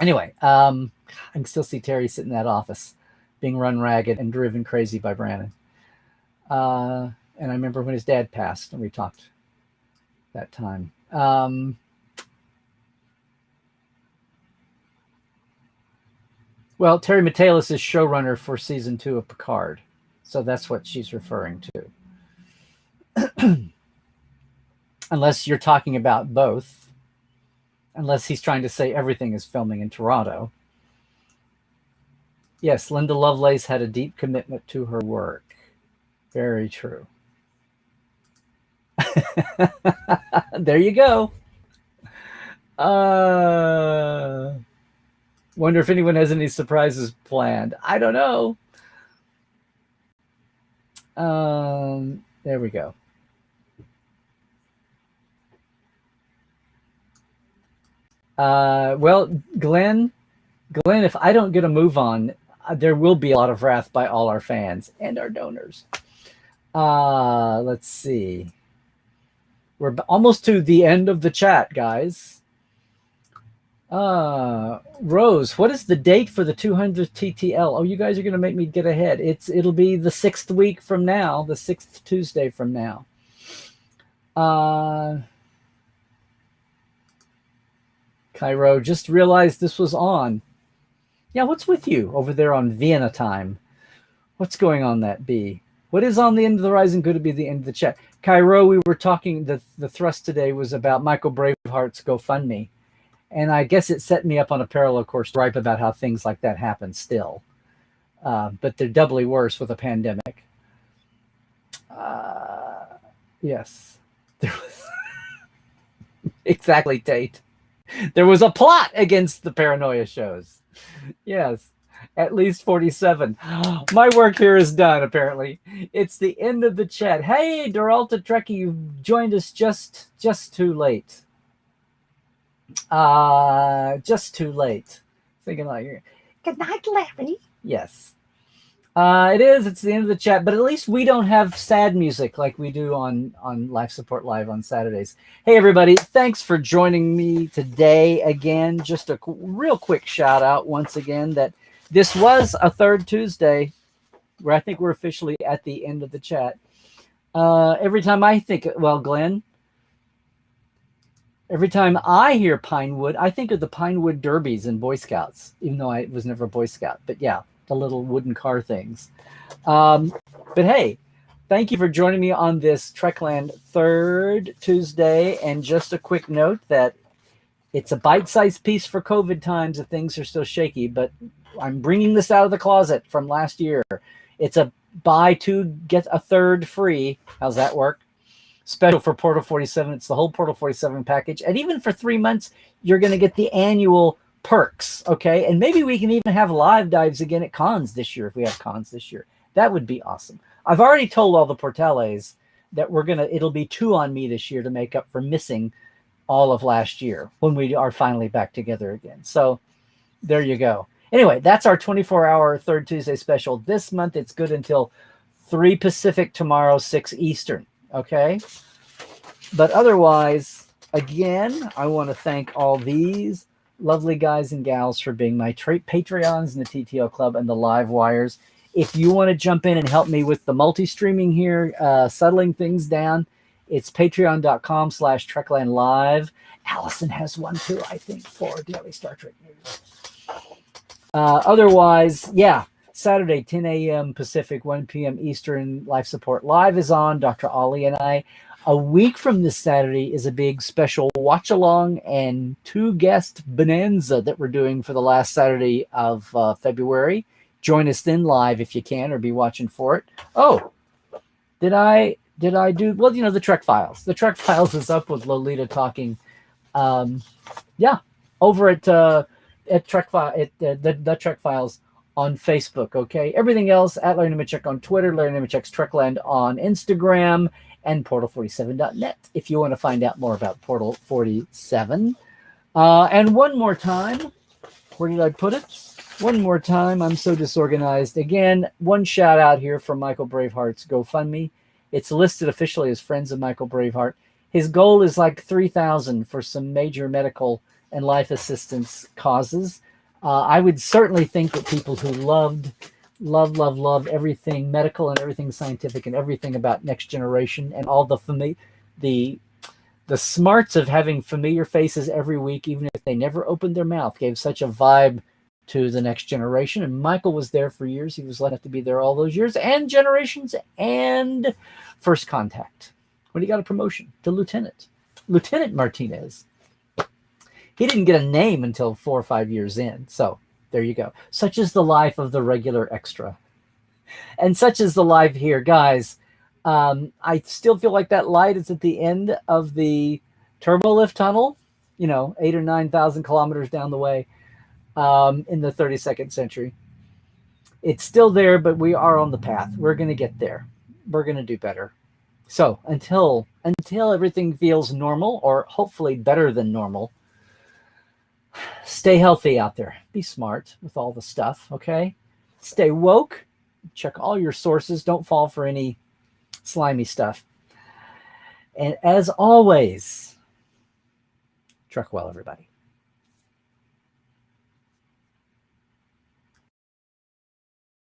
Anyway, I can still see Terry sitting in that office being run ragged and driven crazy by Brannon. And I remember when his dad passed, and we talked that time. Well, Terry Matalas is showrunner for season 2 of Picard, so that's what she's referring to. Unless you're talking about both, unless he's trying to say everything is filming in Toronto. Yes, Linda Lovelace had a deep commitment to her work. Very true. There you go. Wonder if anyone has any surprises planned. I don't know. There we go. Well, Glenn, if I don't get a move on, there will be a lot of wrath by all our fans and our donors. Let's see. We're almost to the end of the chat, guys. Rose, what is the date for the 200th TTL? Oh, you guys are going to make me get ahead. It'll be the 6th week from now, the 6th Tuesday from now. Cairo, just realized this was on. Yeah, what's with you over there on Vienna time? What's going on, that B? What is on the end of the horizon going to be the end of the chat? Cairo, we were talking, the thrust today was about Michael Braveheart's GoFundMe. And I guess it set me up on a parallel course to write about how things like that happen still. But they're doubly worse with a pandemic. Yes. There was exactly, Tate. There was a plot against the paranoia shows. Yes. At least 47. My work here is done, apparently. It's the end of the chat. Hey, Doralta Trekkie, you've joined us just too late. Just too late. Thinking like, good night, Larry. Yes. It is. It's the end of the chat, but at least we don't have sad music like we do on Life Support Live on Saturdays. Hey, everybody. Thanks for joining me today again. Just a real quick shout out once again that this was a third Tuesday where I think we're officially at the end of the chat. Every time I think, well, Glenn, every time I hear Pinewood, I think of the Pinewood Derbies and Boy Scouts, even though I was never a Boy Scout. But yeah, the little wooden car things. But hey, thank you for joining me on this Trekland third Tuesday. And just a quick note that it's a bite-sized piece for COVID times if things are still shaky, but I'm bringing this out of the closet from last year. It's a buy two, get a third free. How's that work? Special for Portal 47. It's the whole Portal 47 package. And even for 3 months, you're going to get the annual perks, okay? And maybe we can even have live dives again at cons this year if we have cons this year. That would be awesome. I've already told all the Portales that it'll be 2 on me this year to make up for missing all of last year when we are finally back together again. So there you go. Anyway, that's our 24-hour third Tuesday special. This month, it's good until 3 Pacific tomorrow, 6 Eastern. Okay. But otherwise, again, I want to thank all these lovely guys and gals for being my Patreons in the TTL Club and the live wires. If you want to jump in and help me with the multi-streaming here, settling things down, it's patreon.com/Trekland Live. Allison has one too, I think, for Daily Star Trek News. Otherwise, yeah. Saturday, 10 a.m. Pacific, 1 p.m. Eastern, Life Support Live is on. Dr. Ollie and I. A week from this Saturday is a big special watch-along and 2-guest bonanza that we're doing for the last Saturday of February. Join us then live if you can, or be watching for it. Oh, did I do? Well, you know, the Trek Files. The Trek Files is up with Lolita talking. Yeah, over at Trek the Trek Files on Facebook, okay? Everything else at Larry Nemechek on Twitter, Larry Nemechek's Trekland on Instagram, and Portal47.net if you want to find out more about Portal 47. And one more time, where did I put it? One more time, I'm so disorganized. Again, one shout out here from Michael Braveheart's GoFundMe. It's listed officially as Friends of Michael Braveheart. His goal is like 3,000 for some major medical and life assistance causes. I would certainly think that people who loved Love, love, love everything medical and everything scientific and everything about next generation and all the the smarts of having familiar faces every week, even if they never opened their mouth, gave such a vibe to the next generation. And Michael was there for years. He was lucky enough to be there all those years and generations and first contact when he got a promotion to lieutenant. Lieutenant Martinez. He didn't get a name until 4 or 5 years in. So there you go. Such is the life of the regular extra. And such is the life here, guys. I still feel like that light is at the end of the turbolift tunnel, 8 or 9,000 kilometers down the way in the 32nd century. It's still there, but we are on the path. We're going to get there. We're going to do better. So until everything feels normal, or hopefully better than normal, stay healthy out there. Be smart with all the stuff, okay? Stay woke. Check all your sources. Don't fall for any slimy stuff. And as always, truck well, everybody.